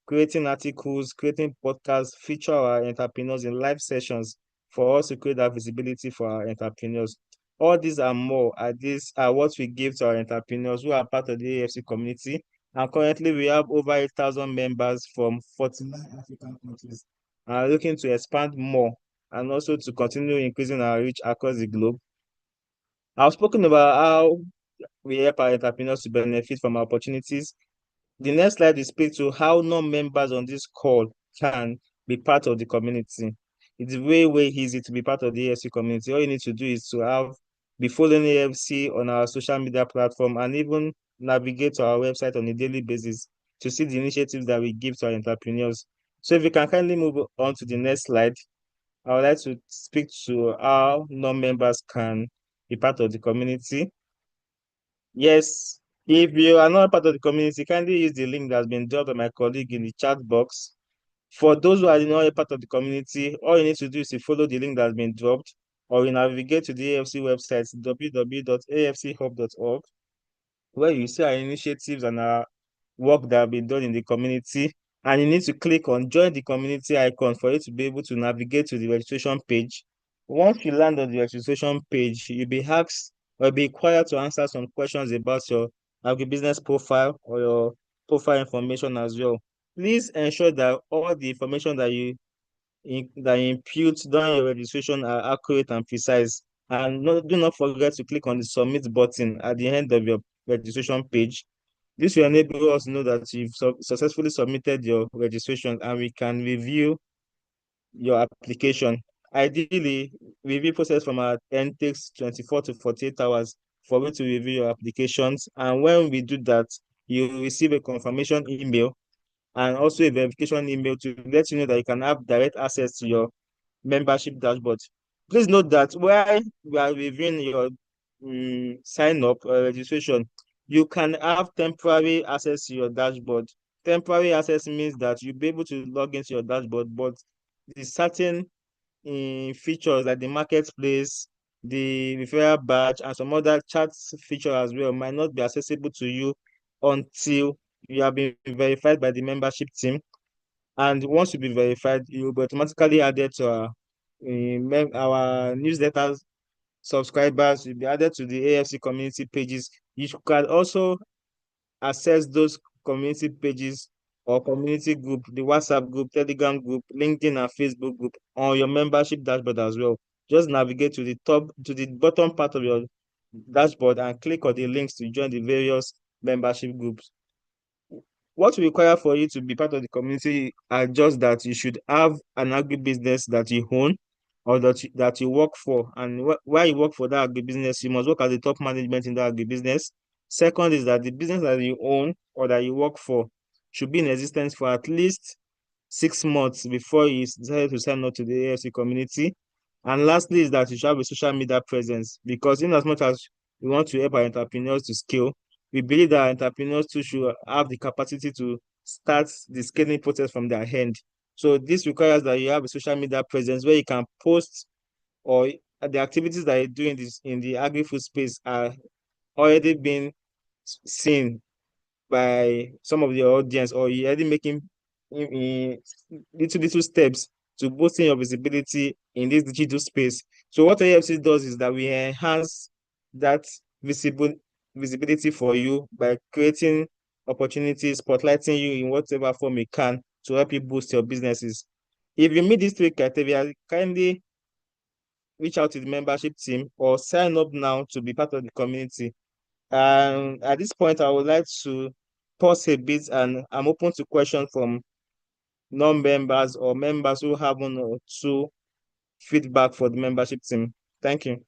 creating articles, creating podcasts, feature our entrepreneurs in live sessions for us to create that visibility for our entrepreneurs. All these and more are what we give to our entrepreneurs who are part of the AFC community. And currently we have over 8,000 members from 49 African countries and are looking to expand more and also to continue increasing our reach across the globe. I've spoken about how we help our entrepreneurs to benefit from opportunities. The next slide will speak to how non-members on this call can be part of the community. It's way easy to be part of the AFC community. All you need to do is to be following AFC on our social media platform and even navigate to our website on a daily basis to see the initiatives that we give to our entrepreneurs. So if you can kindly move on to the next slide, I would like to speak to how non-members can be part of the community. Yes, if you are not part of the community, kindly use the link that's been dropped by my colleague in the chat box. For those who are not a part of the community, all you need to do is to follow the link that's been dropped, or you navigate to the AFC website, www.afchub.org, where you see our initiatives and our work that have been done in the community. And you need to click on join the community icon for you to be able to navigate to the registration page. Once you land on the registration page, you'll be asked or be required to answer some questions about your agribusiness profile or your profile information as well. Please ensure that all the information that you impute during your registration are accurate and precise. And do not forget to click on the submit button at the end of your registration page. This will enable us to know that you've successfully submitted your registration and we can review your application. Ideally, review process from our end takes 24 to 48 hours for you to review your applications. And when we do that, you will receive a confirmation email and also a verification email to let you know that you can have direct access to your membership dashboard. Please note that while we are reviewing your sign up registration, you can have temporary access to your dashboard. Temporary access means that you'll be able to log into your dashboard, but the certain features like the marketplace, the referral badge, and some other chat feature as well might not be accessible to you until you have been verified by the membership team. And once you be verified, you'll be automatically added to our newsletters subscribers. You'll be added to the AFC community pages. You can also access those community pages or community group, the WhatsApp group, Telegram group, LinkedIn and Facebook group on your membership dashboard as well. Just navigate to the bottom part of your dashboard and click on the links to join the various membership groups. What we require for you to be part of the community are just that you should have an agribusiness that you own or that you work for. And while you work for that agribusiness, you must work as the top management in that agribusiness. Second is that the business that you own or that you work for should be in existence for at least 6 months before you decide to sign up to the AFC community. And lastly is that you should have a social media presence, because in as much as we want to help our entrepreneurs to scale, we believe that entrepreneurs too should have the capacity to start the scaling process from their end. So this requires that you have a social media presence where you can post, or the activities that you do in the agri-food space are already being seen by some of the audience, or you're already making little steps to boosting your visibility in this digital space. So what AFC does is that we enhance that visibility for you by creating opportunities, spotlighting you in whatever form it can to help you boost your businesses. If you meet these 3 criteria, kindly reach out to the membership team or sign up now to be part of the community. And at this point, I would like to pause a bit, and I'm open to questions from non-members or members who have 1 or 2 feedback for the membership team. Thank you.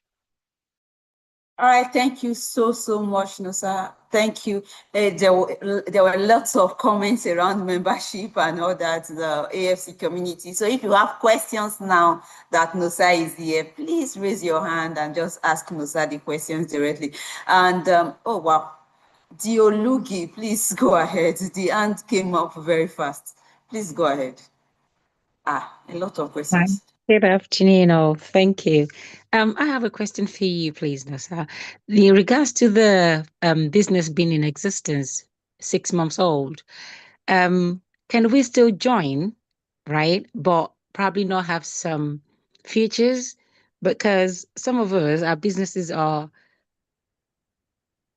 All right, thank you so much, Nosa. Thank you. There were lots of comments around membership and all that, the AFC community. So if you have questions now that Nosa is here, please raise your hand and just ask Nosa the questions directly. And oh wow, Diolugi, please go ahead. The hand came up very fast. Please go ahead. A lot of questions. Good afternoon, all. Thank you. I have a question for you, please, Nosa. In regards to the business being in existence, 6 months old, can we still join, right? But probably not have some features, because some of us, our businesses are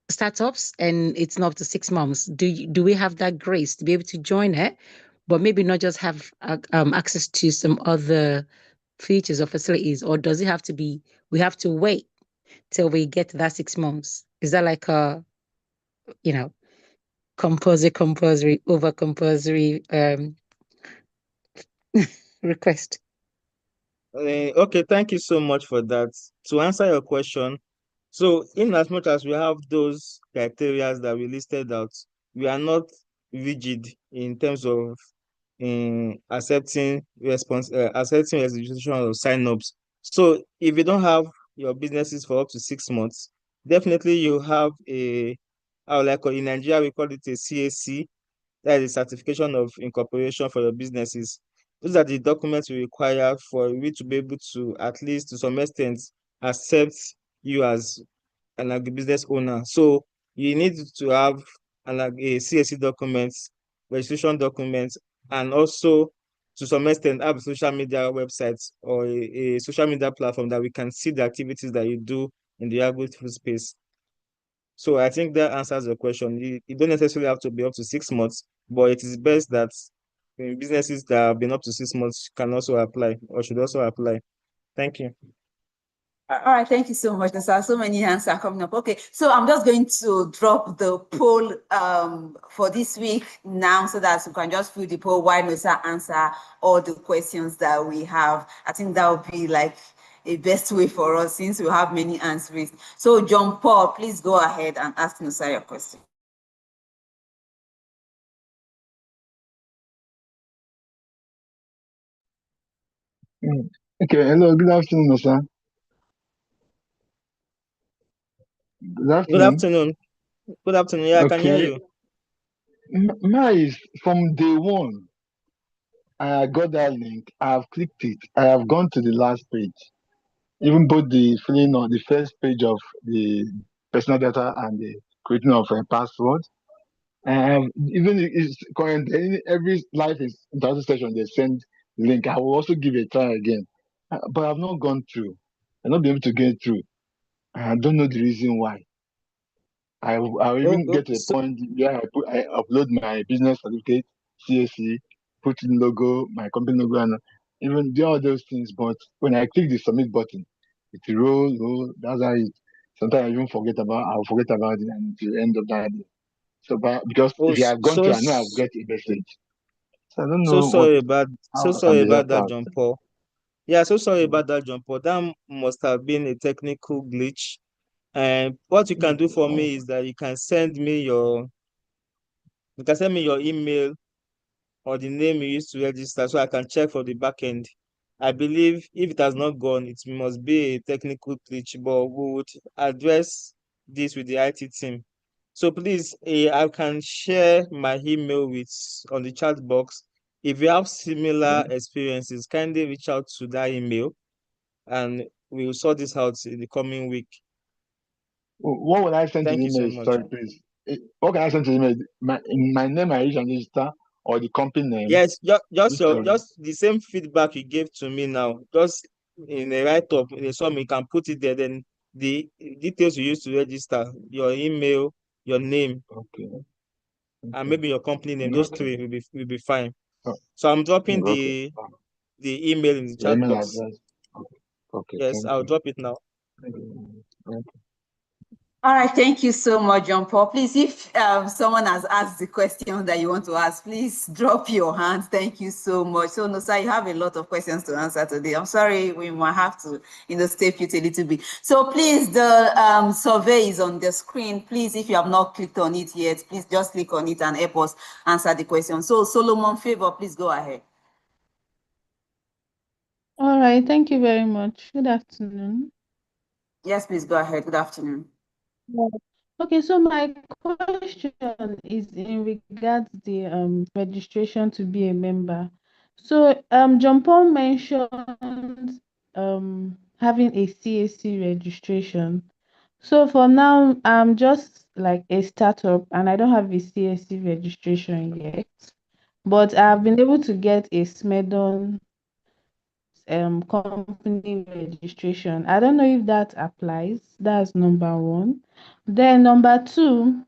startups and it's not up to 6 months. Do we have that grace to be able to join it, but maybe not just have access to some other features or facilities, or does it have to be, we have to wait till we get to that 6 months? Is that like a, compulsory, over compulsory request? Okay, thank you so much for that. To answer your question, so in as much as we have those criteria that we listed out, we are not rigid in terms of accepting registration or sign-ups. So if you don't have your businesses for up to 6 months, definitely you have in Nigeria, we call it a CAC, that is a certification of incorporation for your businesses. Those are the documents we require for you to be able to, at least to some extent, accept you as an agribusiness owner. So you need to have a CAC documents, registration documents, and also to some extent have a social media website or a social media platform that we can see the activities that you do in the agri-food space. So I think that answers the question. You don't necessarily have to be up to 6 months, but it is best that businesses that have been up to 6 months can also apply or should also apply. Thank you. All right, thank you so much. There's so many hands are coming up. Okay, so I'm just going to drop the poll for this week now so that you can just fill the poll while Nosa answer all the questions that we have. I think that would be like a best way for us since we have many answers. So John Paul, please go ahead and ask Nosa your question. Okay, hello, good afternoon, Nosa. Good afternoon. Good afternoon. Good afternoon. Yeah, I can hear you. Mine is from day one. I got that link. I have clicked it. I have gone to the last page. Even both the filling on the first page of the personal data and the creating of a password. Even if it's current, every life is data session they send link. I will also give it a try again, but I've not gone through. I've not been able to get through. I don't know the reason why. I'll even get to the point where I upload my business certificate, CAC, put in logo, my company logo, and even do all those things. But when I click the submit button, it roll. That's how it. Sometimes I even I'll forget about it until the end of that day. So, because if you have gone through, I know I'll get a message. So I don't know. Sorry about that, out. John Paul. Yeah, so sorry about that, John Paul. That must have been a technical glitch. And what you can do for me is that you can send me your email or the name you used to register so I can check for the back end. I believe if it has not gone, it must be a technical glitch, but we would address this with the IT team. So please, I can share my email on the chat box. If you have similar experiences, kindly reach out to that email and we will sort this out in the coming week. What will I send to Thank the you so email? much. Sorry, please. What can I send to the email? My name, I register, or the company name? Yes, just the same feedback you gave to me now. Just in a write-up, in a sum, you can put it there. Then the details you use to register, your email, your name, Okay. and maybe your company name. Those Okay. three will be fine. Oh, So I'm dropping okay. the email in the Your chat email box. address. Okay. Yes, Thank I'll you. drop it now. Thank you. Okay. All right, thank you so much, John Paul. Please, if someone has asked the question that you want to ask, please drop your hand. Thank you so much. So, Nosa, you have a lot of questions to answer today. I'm sorry, we might have to, stay put a little bit. So, please, the survey is on the screen. Please, if you have not clicked on it yet, please just click on it and help us answer the question. So, Solomon Favor, please go ahead. All right, thank you very much. Good afternoon. Yes, please go ahead. Good afternoon. Okay, so my question is in regards the registration to be a member. So John Paul mentioned having a CAC registration. So for now, I'm just like a startup and I don't have a CAC registration yet, but I've been able to get a SMEDON company registration. I don't know if that applies. That's number one. Then number two,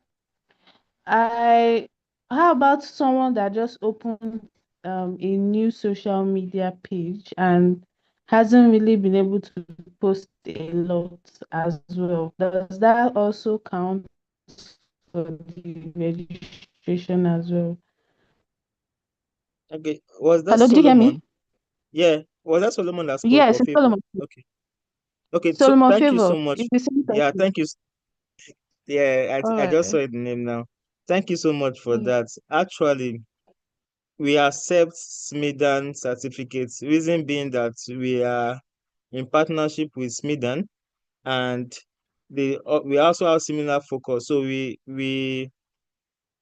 how about someone that just opened a new social media page and hasn't really been able to post a lot as well? Does that also count for the registration as well? Okay, was that Hello, did you hear me? Solomon? Yeah, was that Solomon that spoke Yes, or it's Favor? Solomon. Okay. Okay, so Solomon thank you so Favor. much. It's the same Yeah, person. thank you. Yeah, All I just right. saw the name now. Thank you so much for Mm. that. Actually, we accept SMIDAN certificates. Reason being that we are in partnership with SMIDAN, and we also have similar focus. So we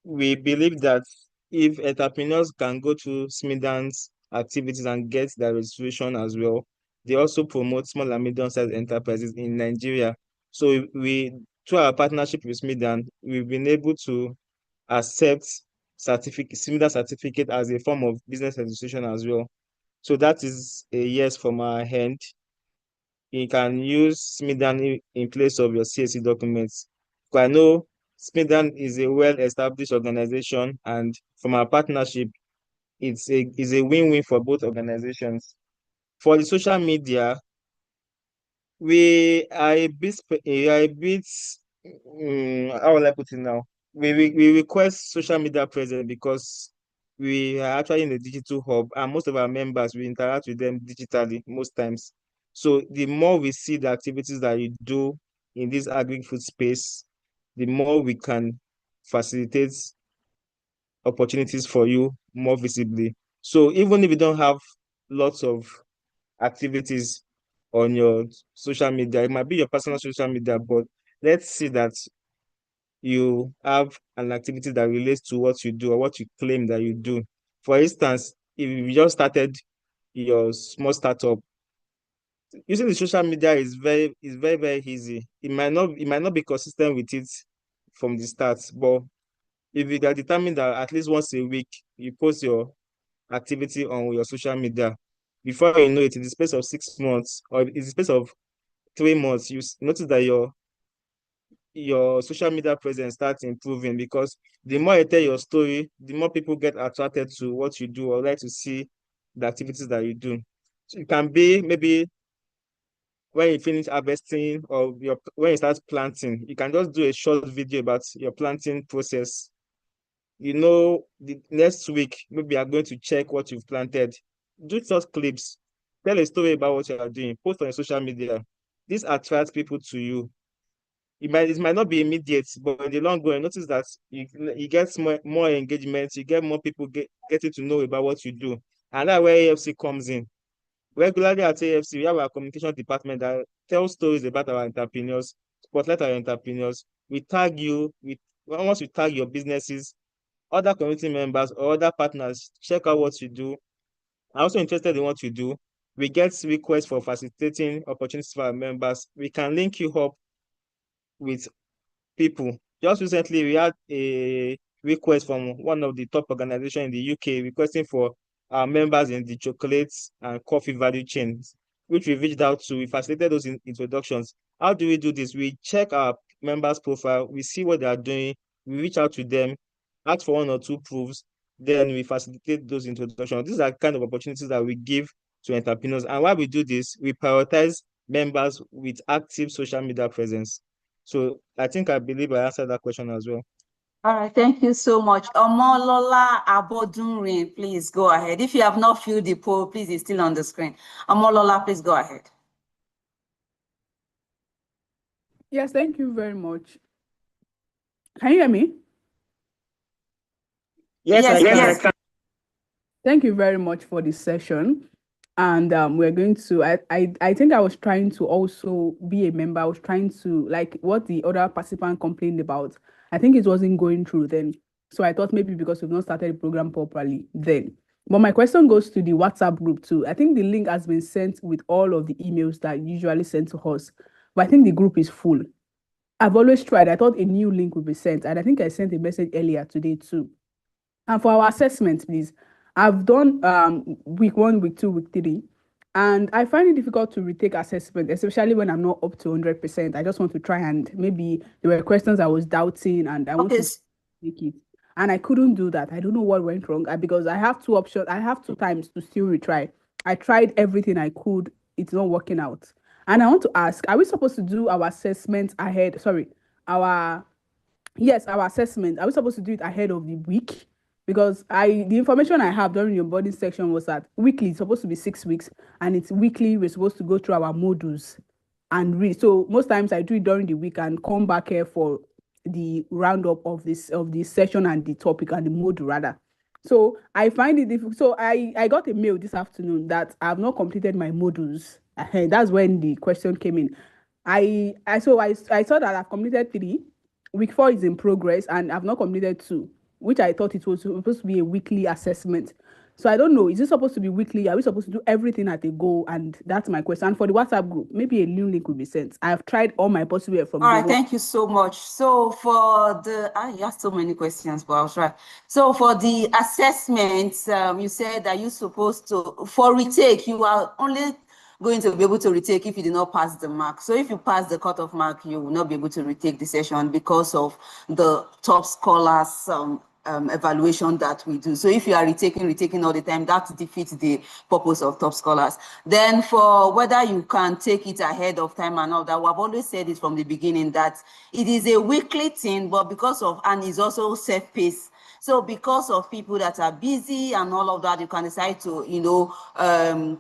believe that if entrepreneurs can go to SMIDAN's activities and get their registration as well, they also promote small and medium-sized enterprises in Nigeria. So through our partnership with SMIDAN, we've been able to accept similar certificate as a form of business registration as well. So that is a yes from our end. You can use SMIDAN in place of your CSC documents. I know SMIDAN is a well-established organization, and from our partnership, it's a win-win for both organizations. For the social media, we are a bit how will I put it now? We request social media presence because we are actually in a digital hub, and most of our members, we interact with them digitally most times. So the more we see the activities that you do in this agri-food space, the more we can facilitate opportunities for you more visibly. So even if you don't have lots of activities on your social media, it might be your personal social media, but let's see that you have an activity that relates to what you do or what you claim that you do. For instance, if you just started your small startup, using the social media is very easy. It might not be consistent with it from the start, but if you are determined that at least once a week you post your activity on your social media, before you know it, in the space of 6 months or in the space of 3 months, you notice that your social media presence starts improving, because the more you tell your story, the more people get attracted to what you do or like to see the activities that you do. So it can be maybe when you finish harvesting or when you start planting, you can just do a short video about your planting process. The next week, maybe you are going to check what you've planted. Do short clips. Tell a story about what you are doing. Post on your social media. This attracts people to you. It might not be immediate, but in the long run, notice that you get more engagement, you get more people getting to know about what you do. And that's where AFC comes in. Regularly at AFC, we have our communication department that tells stories about our entrepreneurs, spotlight our entrepreneurs. We tag you, once we tag your businesses, other community members or other partners check out what you do, are also interested in what you do. We get requests for facilitating opportunities for our members. We can link you up with people. Just recently, we had a request from one of the top organizations in the UK requesting for our members in the chocolate and coffee value chains, which we reached out to. We facilitated those introductions, How do we do this? We check our members' profile, we see what they are doing, we reach out to them, ask for 1 or 2 proofs, then we facilitate those introductions. These are kind of opportunities that we give to entrepreneurs. And while we do this, we prioritize members with active social media presence. So I believe I answered that question as well. All right, thank you so much. Omolola Abodunrin, please go ahead. If you have not filled the poll, please, it's still on the screen. Omolola, please go ahead. Yes, thank you very much. Can you hear me? Yes, I can. Yes. Thank you very much for this session. And we're going to, I think I was trying to also be a member. I was trying to, like what the other participant complained about, I think it wasn't going through then. So I thought maybe because we've not started the program properly then. But my question goes to the WhatsApp group too. I think the link has been sent with all of the emails that usually sent to us. But I think the group is full. I've always tried. I thought a new link would be sent. And I think I sent a message earlier today too. And for our assessment, please, I've done week 1, week 2, week 3, and I find it difficult to retake assessment, especially when I'm not up to 100%. I just want to try, and maybe there were questions I was doubting and I want to take it. And I couldn't do that. I don't know what went wrong because I have 2 options. I have 2 times to still retry. I tried everything I could. It's not working out. And I want to ask, are we supposed to do our assessment ahead? Sorry, our assessment. Are we supposed to do it ahead of the week? Because the information I have during the onboarding section was that weekly, it's supposed to be 6 weeks, and it's weekly, we're supposed to go through our modules and read. So most times I do it during the week and come back here for the roundup of this session and the topic and the module rather. So I find it difficult. So I got a mail this afternoon that I have not completed my modules. That's when the question came in. I saw that I've completed 3. Week 4 is in progress, and I've not completed 2. Which I thought it was supposed to be a weekly assessment. So I don't know, is it supposed to be weekly? Are we supposed to do everything at a go? And that's my question. And for the WhatsApp group, maybe a new link will be sent. I've tried all my possible from all right, thank you so much. So for the, you asked so many questions, but I'll try. So for the assessment, you said that you're supposed to, for retake, you are only going to be able to retake if you did not pass the mark. So if you pass the cutoff mark, you will not be able to retake the session because of the top scholars evaluation that we do. So if you are retaking all the time, that defeats the purpose of top scholars. Then for whether you can take it ahead of time and all that, we've always said it from the beginning that it is a weekly thing, but because of, and it's also self-paced. So because of people that are busy and all of that, you can decide to,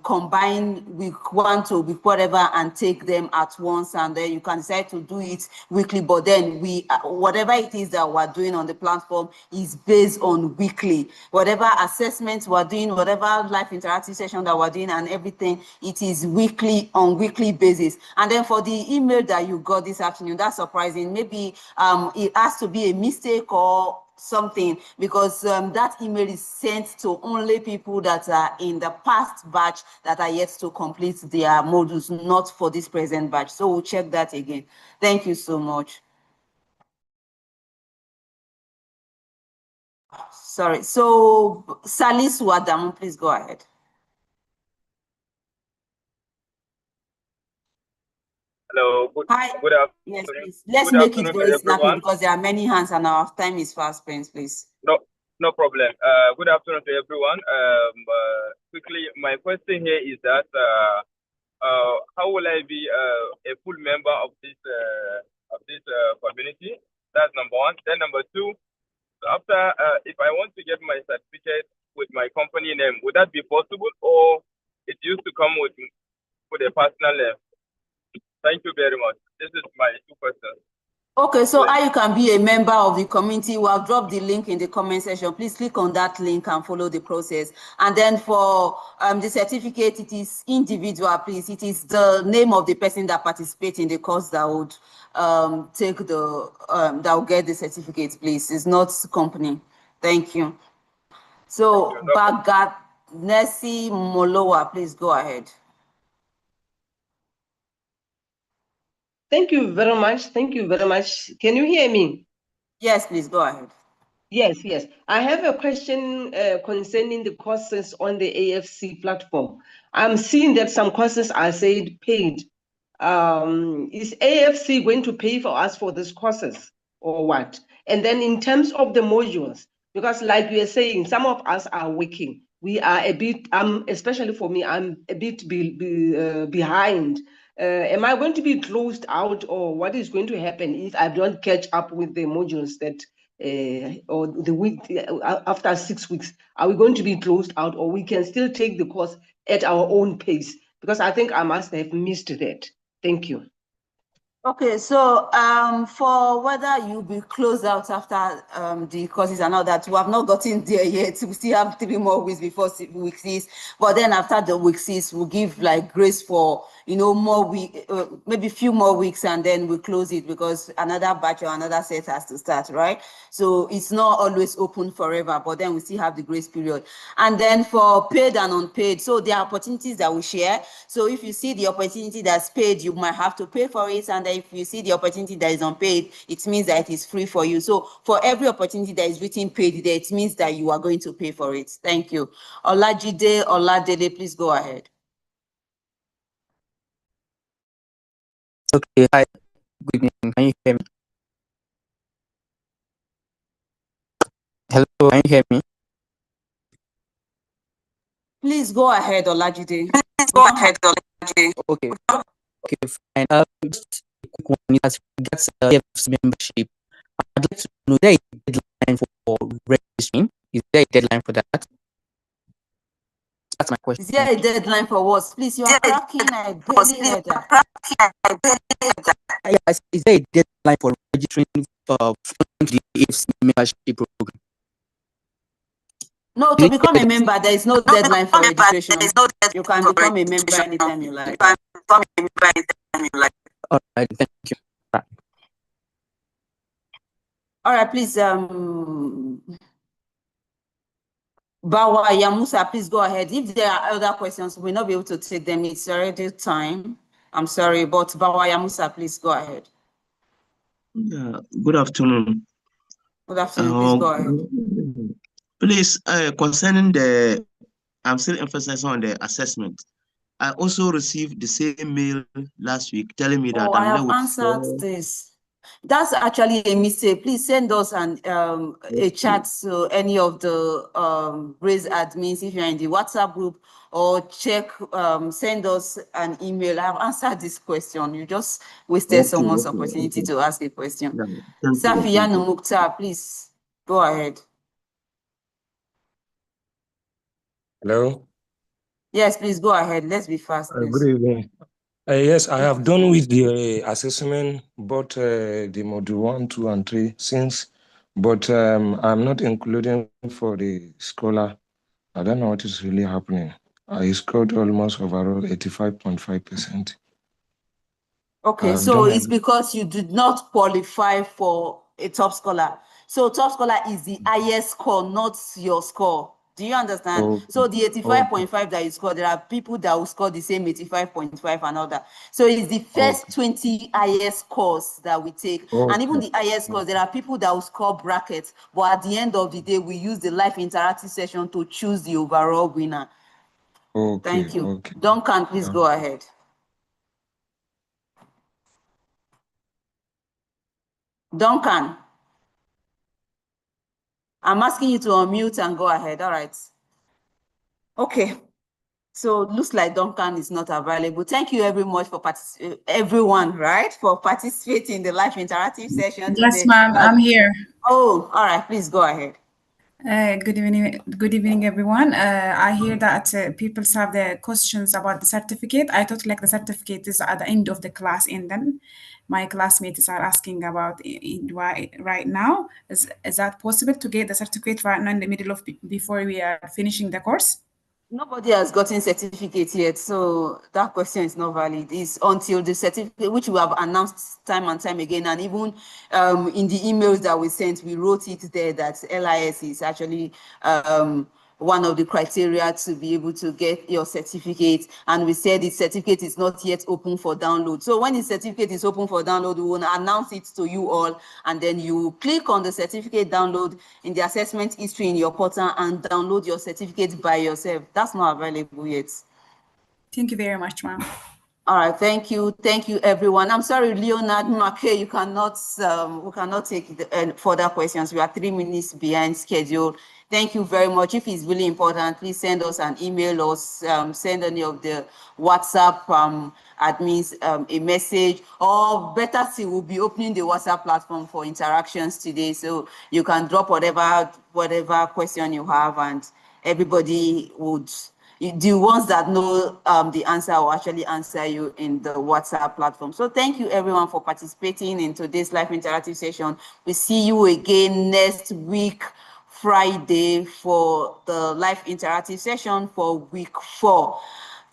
combine week 1 to week whatever and take them at once. And then you can decide to do it weekly. But then whatever it is that we're doing on the platform is based on weekly. Whatever assessments we're doing, whatever live interactive session that we're doing and everything, it is weekly, on weekly basis. And then for the email that you got this afternoon, that's surprising. Maybe it has to be a mistake or something, because that email is sent to only people that are in the past batch that are yet to complete their modules, not for this present batch. So we'll check that again. Thank you so much. Sorry. So Salisu Adamu, please go ahead. Hello. Good afternoon. Yes, please. Let's make it very snappy because there are many hands and our time is fast spent, please. No problem. Good afternoon to everyone. Quickly, my question here is that how will I be a full member of this community? That's number 1. Then number 2, after if I want to get my certificate with my company name, would that be possible, or it used to come with a personal name? Thank you very much. This is my 2 questions. Okay, so how you can be a member of the community, we have dropped the link in the comment section. Please click on that link and follow the process. And then for the certificate, it is individual, please. It is the name of the person that participates in the course that would that will get the certificate, please. It's not company. Thank you. So Bagat Nessie Moloa, please go ahead. Thank you very much. Thank you very much. Can you hear me? Yes, please go ahead. Yes. I have a question concerning the courses on the AFC platform. I'm seeing that some courses are said paid. Is AFC going to pay for us for these courses or what? And then in terms of the modules, because like we are saying, some of us are working. We are a bit, especially for me, I'm a bit behind. Am I going to be closed out, or what is going to happen if I don't catch up with the modules that, or the week after 6 weeks? Are we going to be closed out, or we can still take the course at our own pace? Because I think I must have missed that. Thank you. Okay, so for whether you'll be closed out after the courses and all that, we have not gotten there yet. We still have 3 more weeks before week 6. But then after the week 6, we'll give like grace for, you know, more week, maybe a few more weeks, and then we close it because another batch or another set has to start, right? So it's not always open forever, but then we still have the grace period. And then for paid and unpaid, so there are opportunities that we share. So if you see the opportunity that's paid, you might have to pay for it, and if you see the opportunity that is unpaid, it means that it is free for you. So for every opportunity that is written paid there, it means that you are going to pay for it. Thank you. Olajide Oladele, please go ahead. Okay, hi, good evening. Can you hear me? Hello, can you hear me? Please go ahead, Olajide. Please go ahead, Olajide. Okay, okay, fine. Just a quick one as regards EFC membership. I'd like to know, is there a deadline for registering? Is there a deadline for that? That's my question. Is there a deadline for what? Please, you are cracking. I barely heard that. Yes, is there a deadline for registering for the EFC membership program? No, to become a member, there is no deadline for registration. You can become a member anytime you like. All right, thank you. Right. All right, please, Bawa Yamusa, please go ahead. If there are other questions, we'll not be able to take them. It's already time. I'm sorry, but Bawa Yamusa, please go ahead. Yeah, good afternoon. Good afternoon, please go ahead. Please, concerning the, I'm still emphasizing on the assessment. I also received the same mail last week telling me that I I'm have with answered this. That's actually a mistake. Please send us a chat to any of the Braze admins if you're in the WhatsApp group, or check, send us an email. I've answered this question. You just wasted someone's opportunity to ask a question. Safiyanu Mukhtar, please go ahead. Hello. Yes, please go ahead. Let's be fast, please. Good evening. Yes, I have done with the assessment, both the module 1, 2, and 3 since, but I'm not including for the scholar. I don't know what is really happening. I scored almost overall 85.5%. Okay, so it's because you did not qualify for a top scholar. So top scholar is the highest score, not your score. Do you understand? Okay. So the 85.5 that you score, there are people that will score the same 85.5 and all that. So it's the first 20 highest scores that we take. And even the highest scores, there are people that will score brackets. But at the end of the day, we use the live interactive session to choose the overall winner. Okay. Thank you. Okay. Duncan, please go ahead. Duncan, I'm asking you to unmute and go ahead. All right. Okay. So it looks like Duncan is not available. Thank you very much for everyone, right, for participating in the live interactive session. Yes, ma'am, I'm here. Oh, all right. Please go ahead. Good evening, everyone. I hear that people have the questions about the certificate. I thought like the certificate is at the end of the class, and then my classmates are asking about it right now. Is that possible to get the certificate right now in the middle of before we are finishing the course? Nobody has gotten certificate yet, so that question is not valid. It's until the certificate, which we have announced time and time again, and even in the emails that we sent, we wrote it there that LIS is actually one of the criteria to be able to get your certificate. And we said the certificate is not yet open for download. So when the certificate is open for download, we will announce it to you all, and then you click on the certificate download in the assessment history in your portal and download your certificate by yourself. That's not available yet. Thank you very much, ma'am. All right, thank you everyone. I'm sorry, Leonard Mackey, we cannot take further questions. We are 3 minutes behind schedule. Thank you very much. If it's really important, please send us an email or send any of the WhatsApp admins a message, or better still, we'll be opening the WhatsApp platform for interactions today, so you can drop whatever question you have, and everybody would. The ones that know the answer will actually answer you in the WhatsApp platform. So thank you everyone for participating in today's live interactive session. We see you again next week, Friday, for the live interactive session for week 4.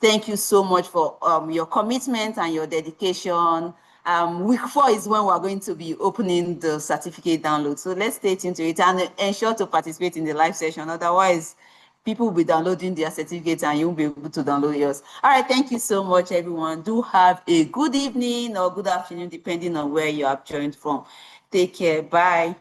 Thank you so much for your commitment and your dedication. Week 4 is when we're going to be opening the certificate download. So let's stay tuned to it and ensure to participate in the live session. Otherwise, people will be downloading their certificates and you won't be able to download yours. All right, thank you so much, everyone. Do have a good evening or good afternoon, depending on where you have joined from. Take care. Bye.